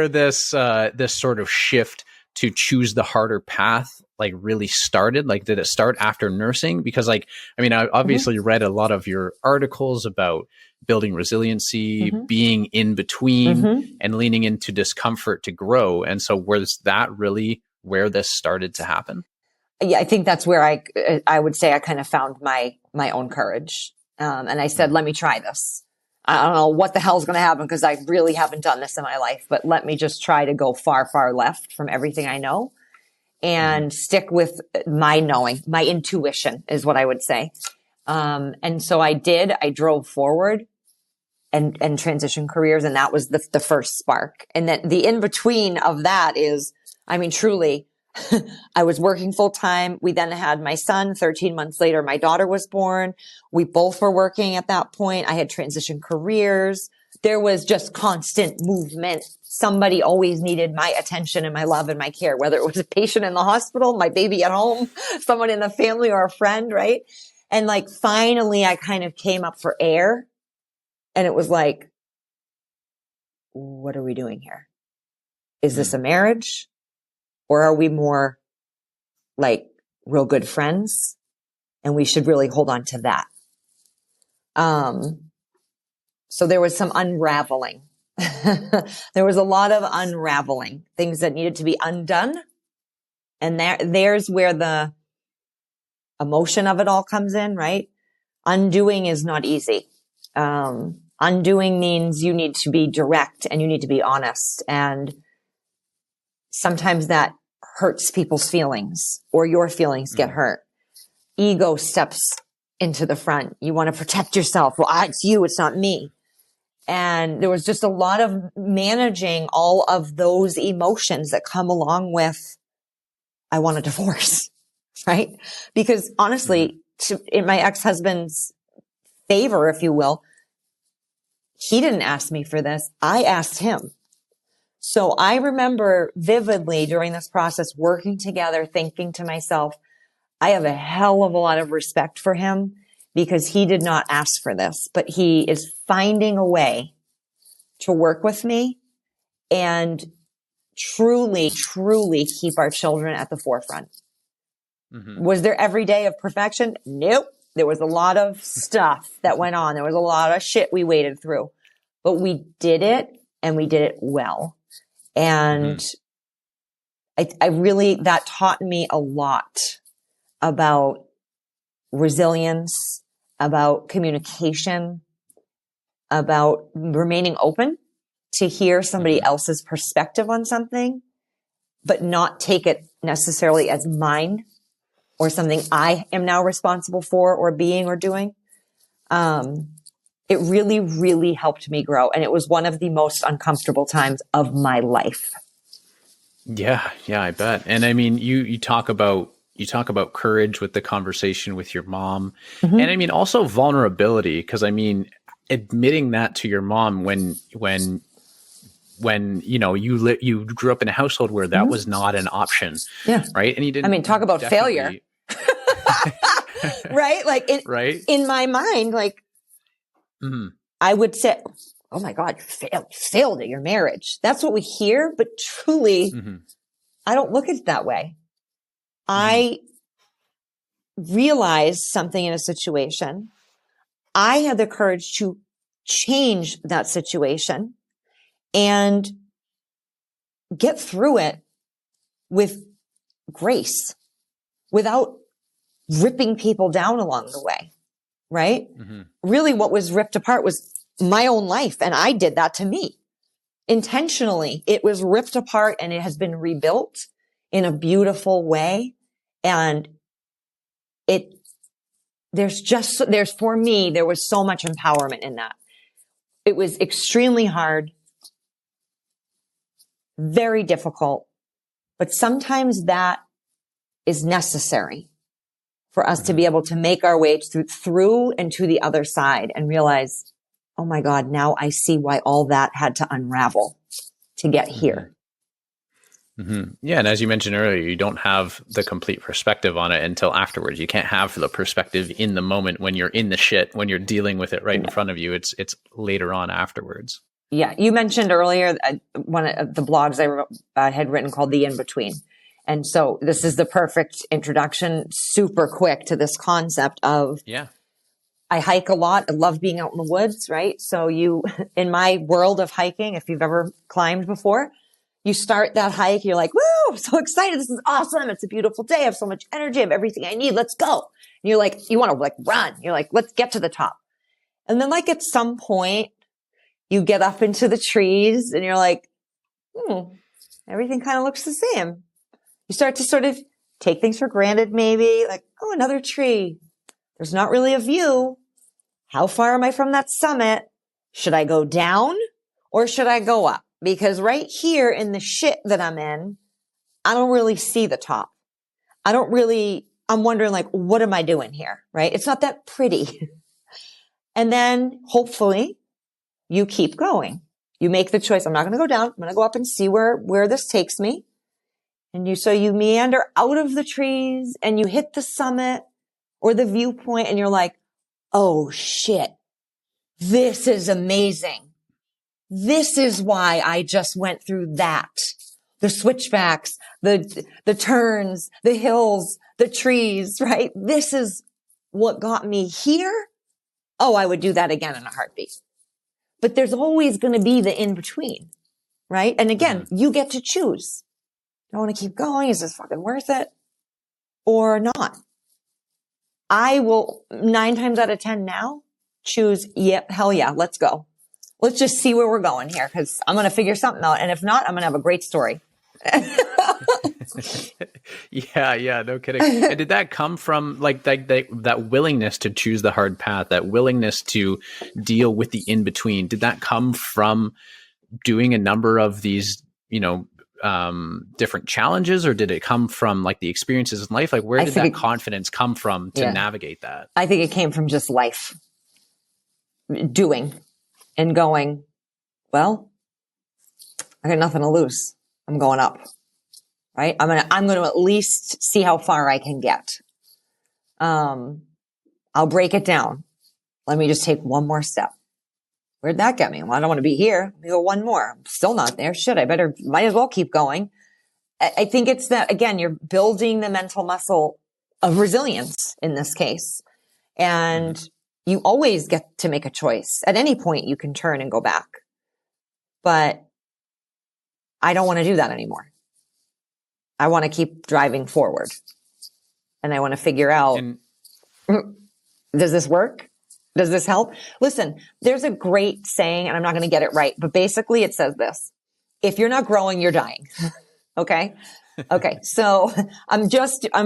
this sort of shift to choose the harder path like really started? Like, did it start after nursing? Because like, I mean, I obviously read a lot of your articles about building resiliency, being in between and leaning into discomfort to grow. And so was that really where this started to happen? Yeah, I think that's where I would say I kind of found my own courage. And I said, let me try this. I don't know what the hell's going to happen because I really haven't done this in my life, but let me just try to go far, far left from everything I know and stick with my knowing. My intuition is what I would say. And so I did. I drove forward and transitioned careers. And that was the first spark. And then the in between of that is, I mean, truly, I was working full time. We then had my son. 13 months later, my daughter was born. We both were working at that point. I had transitioned careers. There was just constant movement. Somebody always needed my attention and my love and my care, whether it was a patient in the hospital, my baby at home, someone in the family or a friend, right? And like, finally, I kind of came up for air and it was like, what are we doing here? Is this a marriage? Or are we more like real good friends? And we should really hold on to that. So there was some unraveling. There was a lot of unraveling, things that needed to be undone. And there's where the emotion of it all comes in, right? undoing is not easy. Undoing means you need to be direct and you need to be honest. And sometimes that hurts people's feelings, or your feelings get hurt. Ego steps into the front. You want to protect yourself. Well, it's you, it's not me. And there was just a lot of managing all of those emotions that come along with, I want a divorce, right? Because honestly, in my ex-husband's favor, if you will, he didn't ask me for this. I asked him. So I remember vividly during this process, working together, thinking to myself, I have a hell of a lot of respect for him because he did not ask for this, but he is finding a way to work with me and truly, truly keep our children at the forefront. Was there every day of perfection? Nope. There was a lot of stuff that went on. There was a lot of shit we waded through, but we did it and we did it well. And I really, that taught me a lot about resilience, about communication, about remaining open to hear somebody else's perspective on something, but not take it necessarily as mine or something I am now responsible for or being or doing. It really, really helped me grow. And it was one of the most uncomfortable times of my life. Yeah, I bet. And I mean, you talk about courage with the conversation with your mom, and I mean also vulnerability, because I mean, admitting that to your mom when you know you grew up in a household where that was not an option, right? And you didn't. I mean, talk about failure, right? Like in my mind, like I would say, "Oh my God, you failed at your marriage." That's what we hear, but truly, I don't look at it that way. I realized something in a situation. I had the courage to change that situation and get through it with grace without ripping people down along the way, right? Really what was ripped apart was my own life, and I did that to me. Intentionally, it was ripped apart and it has been rebuilt in a beautiful way. And for me, there was so much empowerment in that. It was extremely hard, very difficult, but sometimes that is necessary for us to be able to make our way through and to the other side and realize, oh my God, now I see why all that had to unravel to get here. Yeah. And as you mentioned earlier, you don't have the complete perspective on it until afterwards. You can't have the perspective in the moment when you're in the shit, when you're dealing with it right in front of you. It's later on afterwards. Yeah. You mentioned earlier one of the blogs I had written called The In-Between. And so this is the perfect introduction, super quick, to this concept of, I hike a lot. I love being out in the woods, right? So in my world of hiking, if you've ever climbed before, you start that hike, you're like, woo, I'm so excited. This is awesome. It's a beautiful day. I have so much energy. I have everything I need. Let's go. And you're like, you want to like run. You're like, let's get to the top. And then like at some point you get up into the trees and you're like, everything kind of looks the same. You start to sort of take things for granted, maybe like, oh, another tree. There's not really a view. How far am I from that summit? Should I go down or should I go up? Because right here in the shit that I'm in, I don't really see the top. I'm wondering like, what am I doing here? Right? It's not that pretty. And then hopefully you keep going. You make the choice. I'm not going to go down. I'm going to go up and see where this takes me. And so you meander out of the trees and you hit the summit or the viewpoint and you're like, oh shit, this is amazing. This is why I just went through that. The switchbacks, the turns, the hills, the trees, right? This is what got me here. Oh, I would do that again in a heartbeat. But there's always going to be the in-between, right? And again, you get to choose. Do I want to keep going? Is this fucking worth it? Or not? I will 9 times out of 10 now choose, yep, hell yeah, let's go. Let's just see where we're going here, because I'm going to figure something out. And if not, I'm going to have a great story. Yeah, no kidding. And did that come from like that willingness to choose the hard path, that willingness to deal with the in between? Did that come from doing a number of these, different challenges, or did it come from like the experiences in life? Like, where did that confidence come from to navigate that? I think it came from just life, doing and going, well, I got nothing to lose. I'm going up, right? I'm going to at least see how far I can get. I'll break it down. Let me just take one more step. Where'd that get me? Well, I don't want to be here. Let me go one more. I'm still not there. Shit, might as well keep going. I think it's that, again, you're building the mental muscle of resilience in this case. And you always get to make a choice. At any point, you can turn and go back. But I don't want to do that anymore. I want to keep driving forward. And I want to figure out, does this work? Does this help? Listen, there's a great saying, and I'm not going to get it right, but basically it says this: if you're not growing, you're dying. Okay. Okay. So I'm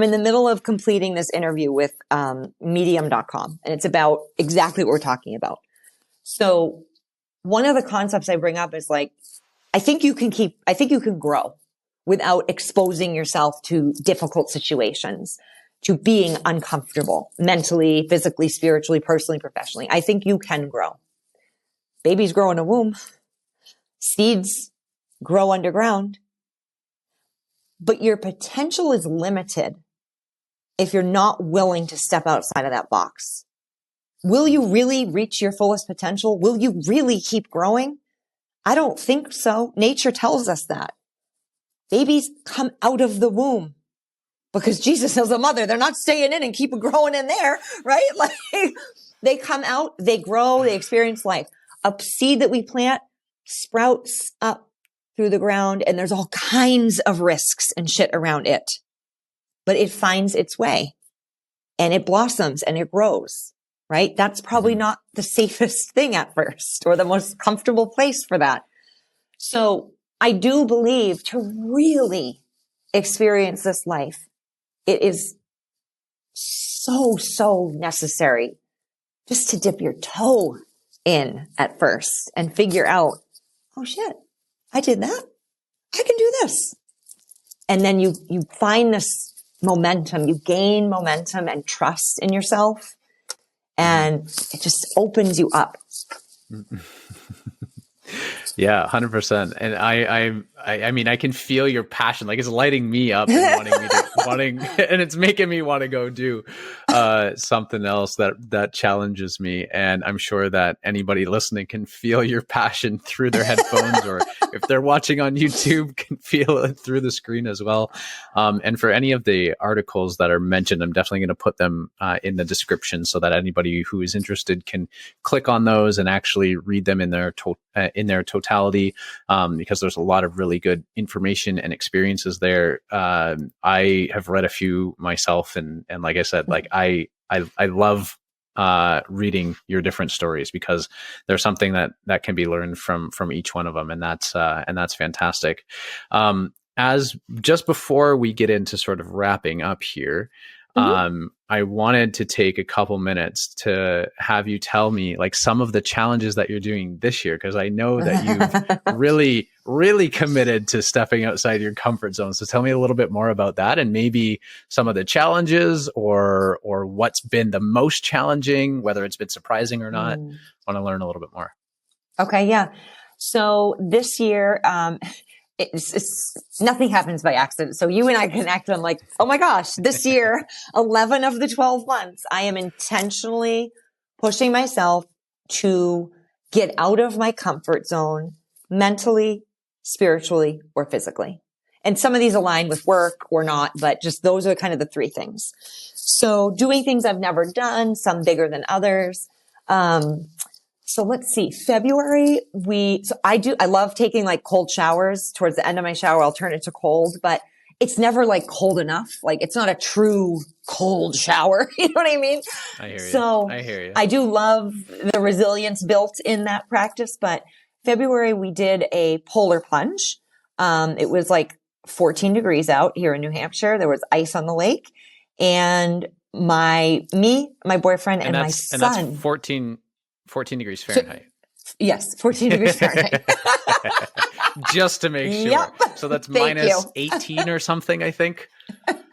in the middle of completing this interview with medium.com, and it's about exactly what we're talking about. So one of the concepts I bring up is like, I think you can grow without exposing yourself to difficult situations, to being uncomfortable mentally, physically, spiritually, personally, professionally. I think you can grow. Babies grow in a womb. Seeds grow underground. But your potential is limited if you're not willing to step outside of that box. Will you really reach your fullest potential? Will you really keep growing? I don't think so. Nature tells us that. Babies come out of the womb because Jesus is a mother. They're not staying in and keep growing in there, right? Like, they come out, they grow, they experience life. A seed that we plant sprouts up through the ground, and there's all kinds of risks and shit around it. But it finds its way and it blossoms and it grows, right? That's probably not the safest thing at first or the most comfortable place for that. So I do believe to really experience this life, it is so necessary just to dip your toe in at first and figure out, oh shit, I did that. I can do this. And then you find this momentum, you gain momentum and trust in yourself, and it just opens you up. Yeah, 100%. And I mean, I can feel your passion. Like, it's lighting me up and and it's making me want to go do something else that challenges me. And I'm sure that anybody listening can feel your passion through their headphones, or if they're watching on YouTube, can feel it through the screen as well. And for any of the articles that are mentioned, I'm definitely going to put them in the description so that anybody who is interested can click on those and actually read them in their totality, because there's a lot of really good information and experiences there. I have read a few myself, and like I said, like I love reading your different stories, because there's something that can be learned from each one of them, and that's fantastic. As just before we get into sort of wrapping up here, I wanted to take a couple minutes to have you tell me like some of the challenges that you're doing this year, because I know that you've really committed to stepping outside your comfort zone. So tell me a little bit more about that, and maybe some of the challenges or what's been the most challenging, whether it's been surprising or not. I want to learn a little bit more. Okay. Yeah. So this year, it's nothing happens by accident. So you and I connect. I'm like, oh my gosh, this year, 11 of the 12 months, I am intentionally pushing myself to get out of my comfort zone mentally, spiritually, or physically. And some of these align with work or not, but just those are kind of the three things. So doing things I've never done, some bigger than others. So let's see, February, I love taking like cold showers. Towards the end of my shower, I'll turn it to cold, but it's never like cold enough. Like it's not a true cold shower. You know what I mean? I hear you. So I hear you. I do love the resilience built in that practice, but February we did a polar plunge. It was like 14 degrees out here in New Hampshire. There was ice on the lake, and my boyfriend, and my son. And that's 14 degrees Fahrenheit. Yes, 14 degrees Fahrenheit. Just to make sure. Yep. So that's Thank minus you. 18 or something, I think. I'm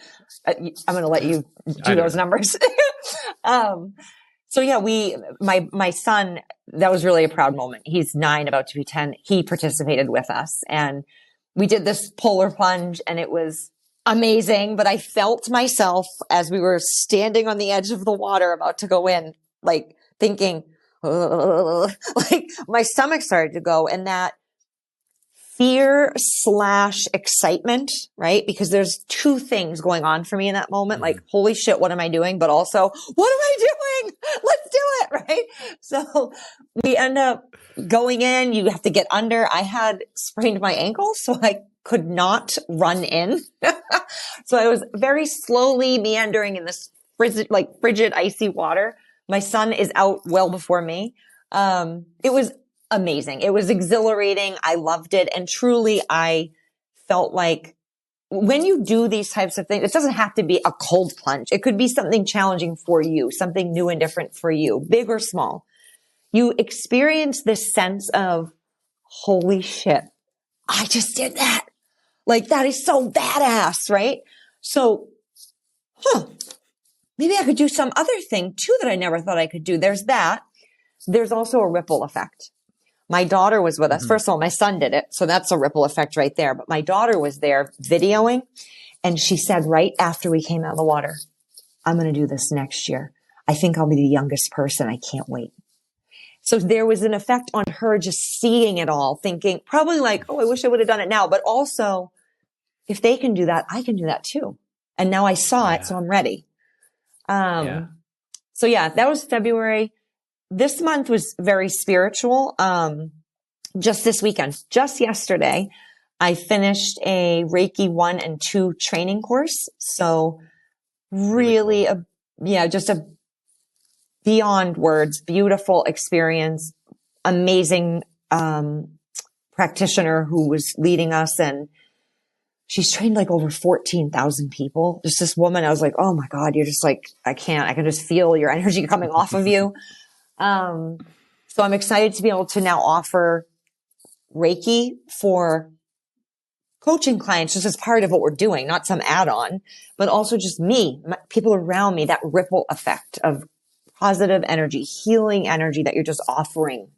going to let you do those numbers. So yeah, my son, that was really a proud moment. He's 9, about to be 10. He participated with us, and we did this polar plunge, and it was amazing. But I felt myself as we were standing on the edge of the water about to go in, like thinking, like my stomach started to go, and that fear/excitement, right? Because there's two things going on for me in that moment. Like, holy shit, what am I doing? But also, what am I doing? Let's do it, right? So we end up going in. You have to get under. I had sprained my ankle, so I could not run in. So I was very slowly meandering in this frigid, icy water. My son is out well before me. It was amazing. It was exhilarating. I loved it. And truly, I felt like when you do these types of things, it doesn't have to be a cold plunge. It could be something challenging for you, something new and different for you, big or small. You experience this sense of, holy shit, I just did that. Like, that is so badass, right? So, maybe I could do some other thing too that I never thought I could do. There's that. There's also a ripple effect. My daughter was with us. First of all, my son did it. So that's a ripple effect right there. But my daughter was there videoing, and she said right after we came out of the water, I'm going to do this next year. I think I'll be the youngest person. I can't wait. So there was an effect on her just seeing it all, thinking probably like, oh, I wish I would have done it now. But also, if they can do that, I can do that too. And now I saw it, so I'm ready. So yeah, that was February. This month was very spiritual. Just this weekend, just yesterday, I finished a Reiki 1 and 2 training course. So really, cool. Just a beyond words, beautiful experience, amazing, practitioner who was leading us, and she's trained like over 14,000 people. Just this woman, I was like, oh my God, you're just like, I can just feel your energy coming off of you. So I'm excited to be able to now offer Reiki for coaching clients just as part of what we're doing, not some add-on, but also just me, people around me, that ripple effect of positive energy, healing energy that you're just offering.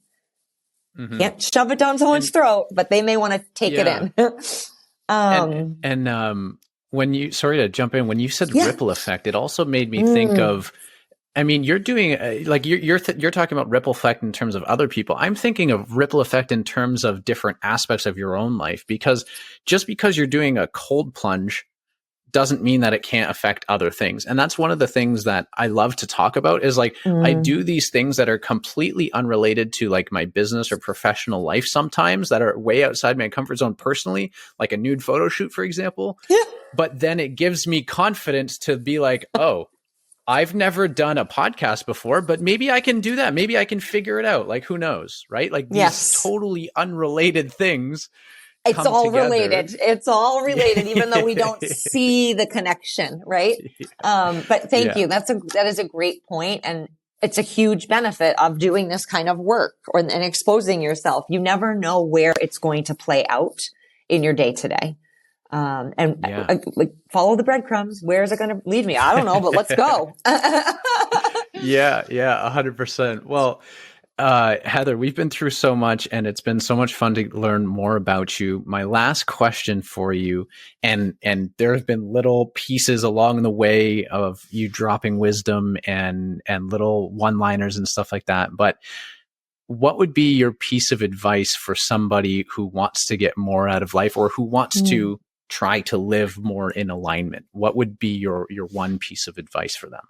Can't shove it down someone's throat, but they may want to take it in. When you, sorry to jump in, when you said ripple effect, it also made me think of, I mean, you're doing like you're talking about ripple effect in terms of other people. I'm thinking of ripple effect in terms of different aspects of your own life, because just because you're doing a cold plunge doesn't mean that it can't affect other things. And that's one of the things that I love to talk about is like, I do these things that are completely unrelated to like my business or professional life sometimes, that are way outside my comfort zone personally, like a nude photo shoot, for example. But then it gives me confidence to be like, oh, I've never done a podcast before, but maybe I can do that. Maybe I can figure it out. Like, who knows, right? Like these totally unrelated things. It's all related. It's all related, even though we don't see the connection, right? But thank you. That is a great point. And it's a huge benefit of doing this kind of work and exposing yourself. You never know where it's going to play out in your day to day. Like follow the breadcrumbs. Where is it going to lead me? I don't know, but let's go. 100%. Well, Heather, we've been through so much, and it's been so much fun to learn more about you. My last question for you, and there have been little pieces along the way of you dropping wisdom and little one-liners and stuff like that. But what would be your piece of advice for somebody who wants to get more out of life, or who wants to try to live more in alignment? What would be your one piece of advice for them?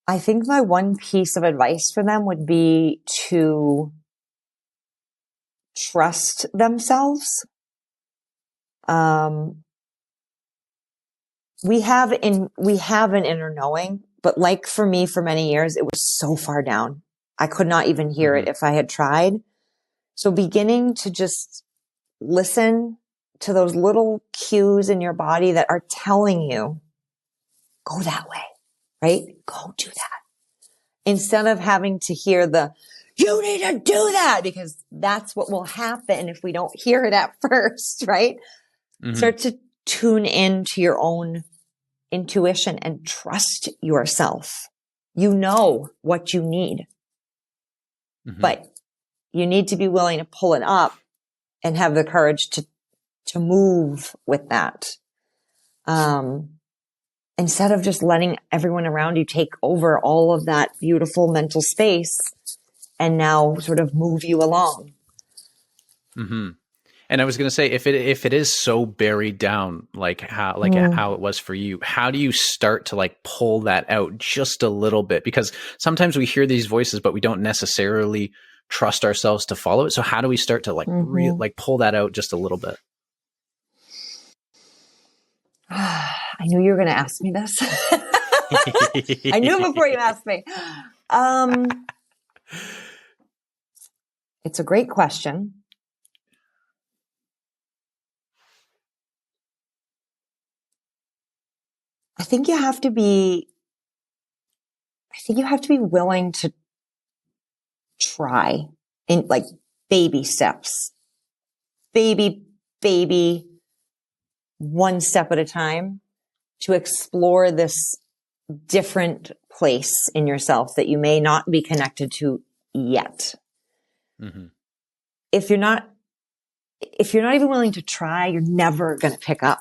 I think my one piece of advice for them would be to trust themselves. We have an inner knowing, but like for me, for many years, it was so far down. I could not even hear it if I had tried. So beginning to just listen to those little cues in your body that are telling you, go that way, right? Go do that. Instead of having to hear you need to do that, because that's what will happen if we don't hear it at first, right? Start to tune into your own intuition and trust yourself. You know what you need, but you need to be willing to pull it up and have the courage to move with that. Instead of just letting everyone around you take over all of that beautiful mental space and now sort of move you along. And I was going to say, if it is so buried down, like how it was for you, how do you start to like pull that out just a little bit? Because sometimes we hear these voices, but we don't necessarily trust ourselves to follow it. So how do we start to like pull that out just a little bit? I knew you were going to ask me this. I knew before you asked me. It's a great question. I think you have to be willing to try in like baby steps, baby, one step at a time, to explore this different place in yourself that you may not be connected to yet. If you're not even willing to try, you're never going to pick up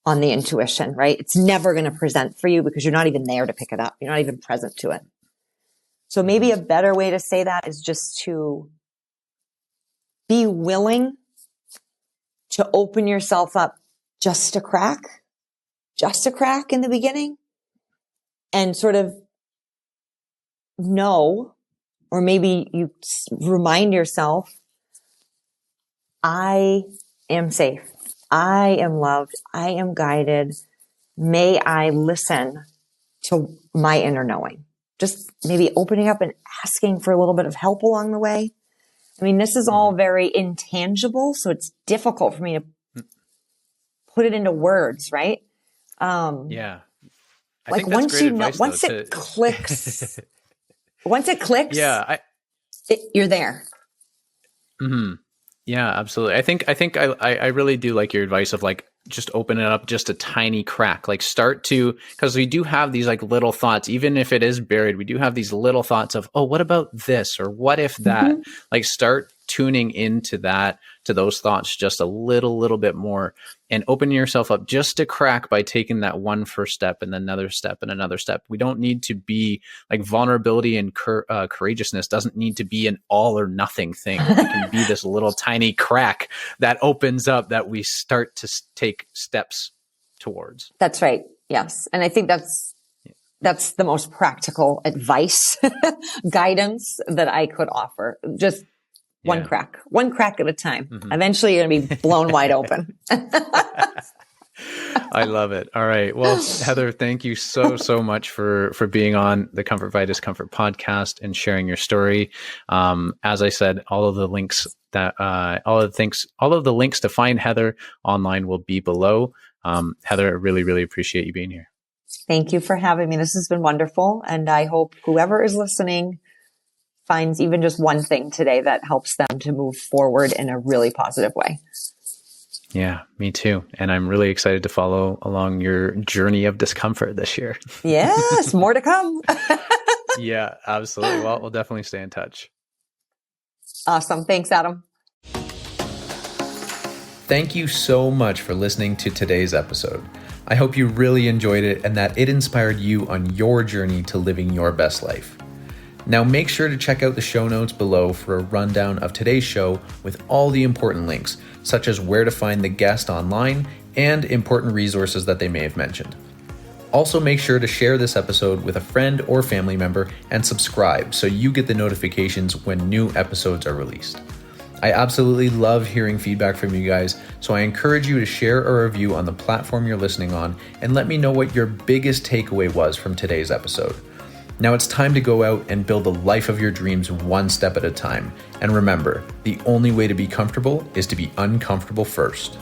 on the intuition, right? It's never going to present for you because you're not even there to pick it up. You're not even present to it. So maybe a better way to say that is just to be willing to open yourself up just a crack in the beginning, and sort of know, or maybe you remind yourself, I am safe. I am loved. I am guided. May I listen to my inner knowing? Just maybe opening up and asking for a little bit of help along the way. I mean, this is all very intangible, so it's difficult for me to put it into words, right? Yeah. I like think that's once great you know, advice, once though, it clicks, once it clicks, you're there. Yeah, absolutely. I think I really do like your advice of like just open it up just a tiny crack. Like start to, because we do have these like little thoughts, even if it is buried, we do have these little thoughts of, oh, what about this? Or what if that? Like start tuning into those thoughts just a little bit more, and open yourself up just a crack by taking that one first step and then another step and another step. We don't need to be like vulnerability and courageousness doesn't need to be an all or nothing thing. It can be this little tiny crack that opens up that we start to take steps towards. That's right. Yes. And I think that's the most practical advice, guidance that I could offer. Just one crack at a time. Eventually you're going to be blown wide open. I love it. All right. Well, Heather, thank you so much for being on the Comfort by Discomfort podcast and sharing your story. As I said, all of the links to find Heather online will be below. Heather, I really appreciate you being here. Thank you for having me. This has been wonderful. And I hope whoever is listening finds even just one thing today that helps them to move forward in a really positive way. Yeah, me too. And I'm really excited to follow along your journey of discomfort this year. Yes, more to come. Yeah, absolutely. Well, we'll definitely stay in touch. Awesome. Thanks, Adam. Thank you so much for listening to today's episode. I hope you really enjoyed it and that it inspired you on your journey to living your best life. Now make sure to check out the show notes below for a rundown of today's show with all the important links, such as where to find the guest online and important resources that they may have mentioned. Also make sure to share this episode with a friend or family member and subscribe so you get the notifications when new episodes are released. I absolutely love hearing feedback from you guys, so I encourage you to share a review on the platform you're listening on and let me know what your biggest takeaway was from today's episode. Now it's time to go out and build the life of your dreams one step at a time. And remember, the only way to be comfortable is to be uncomfortable first.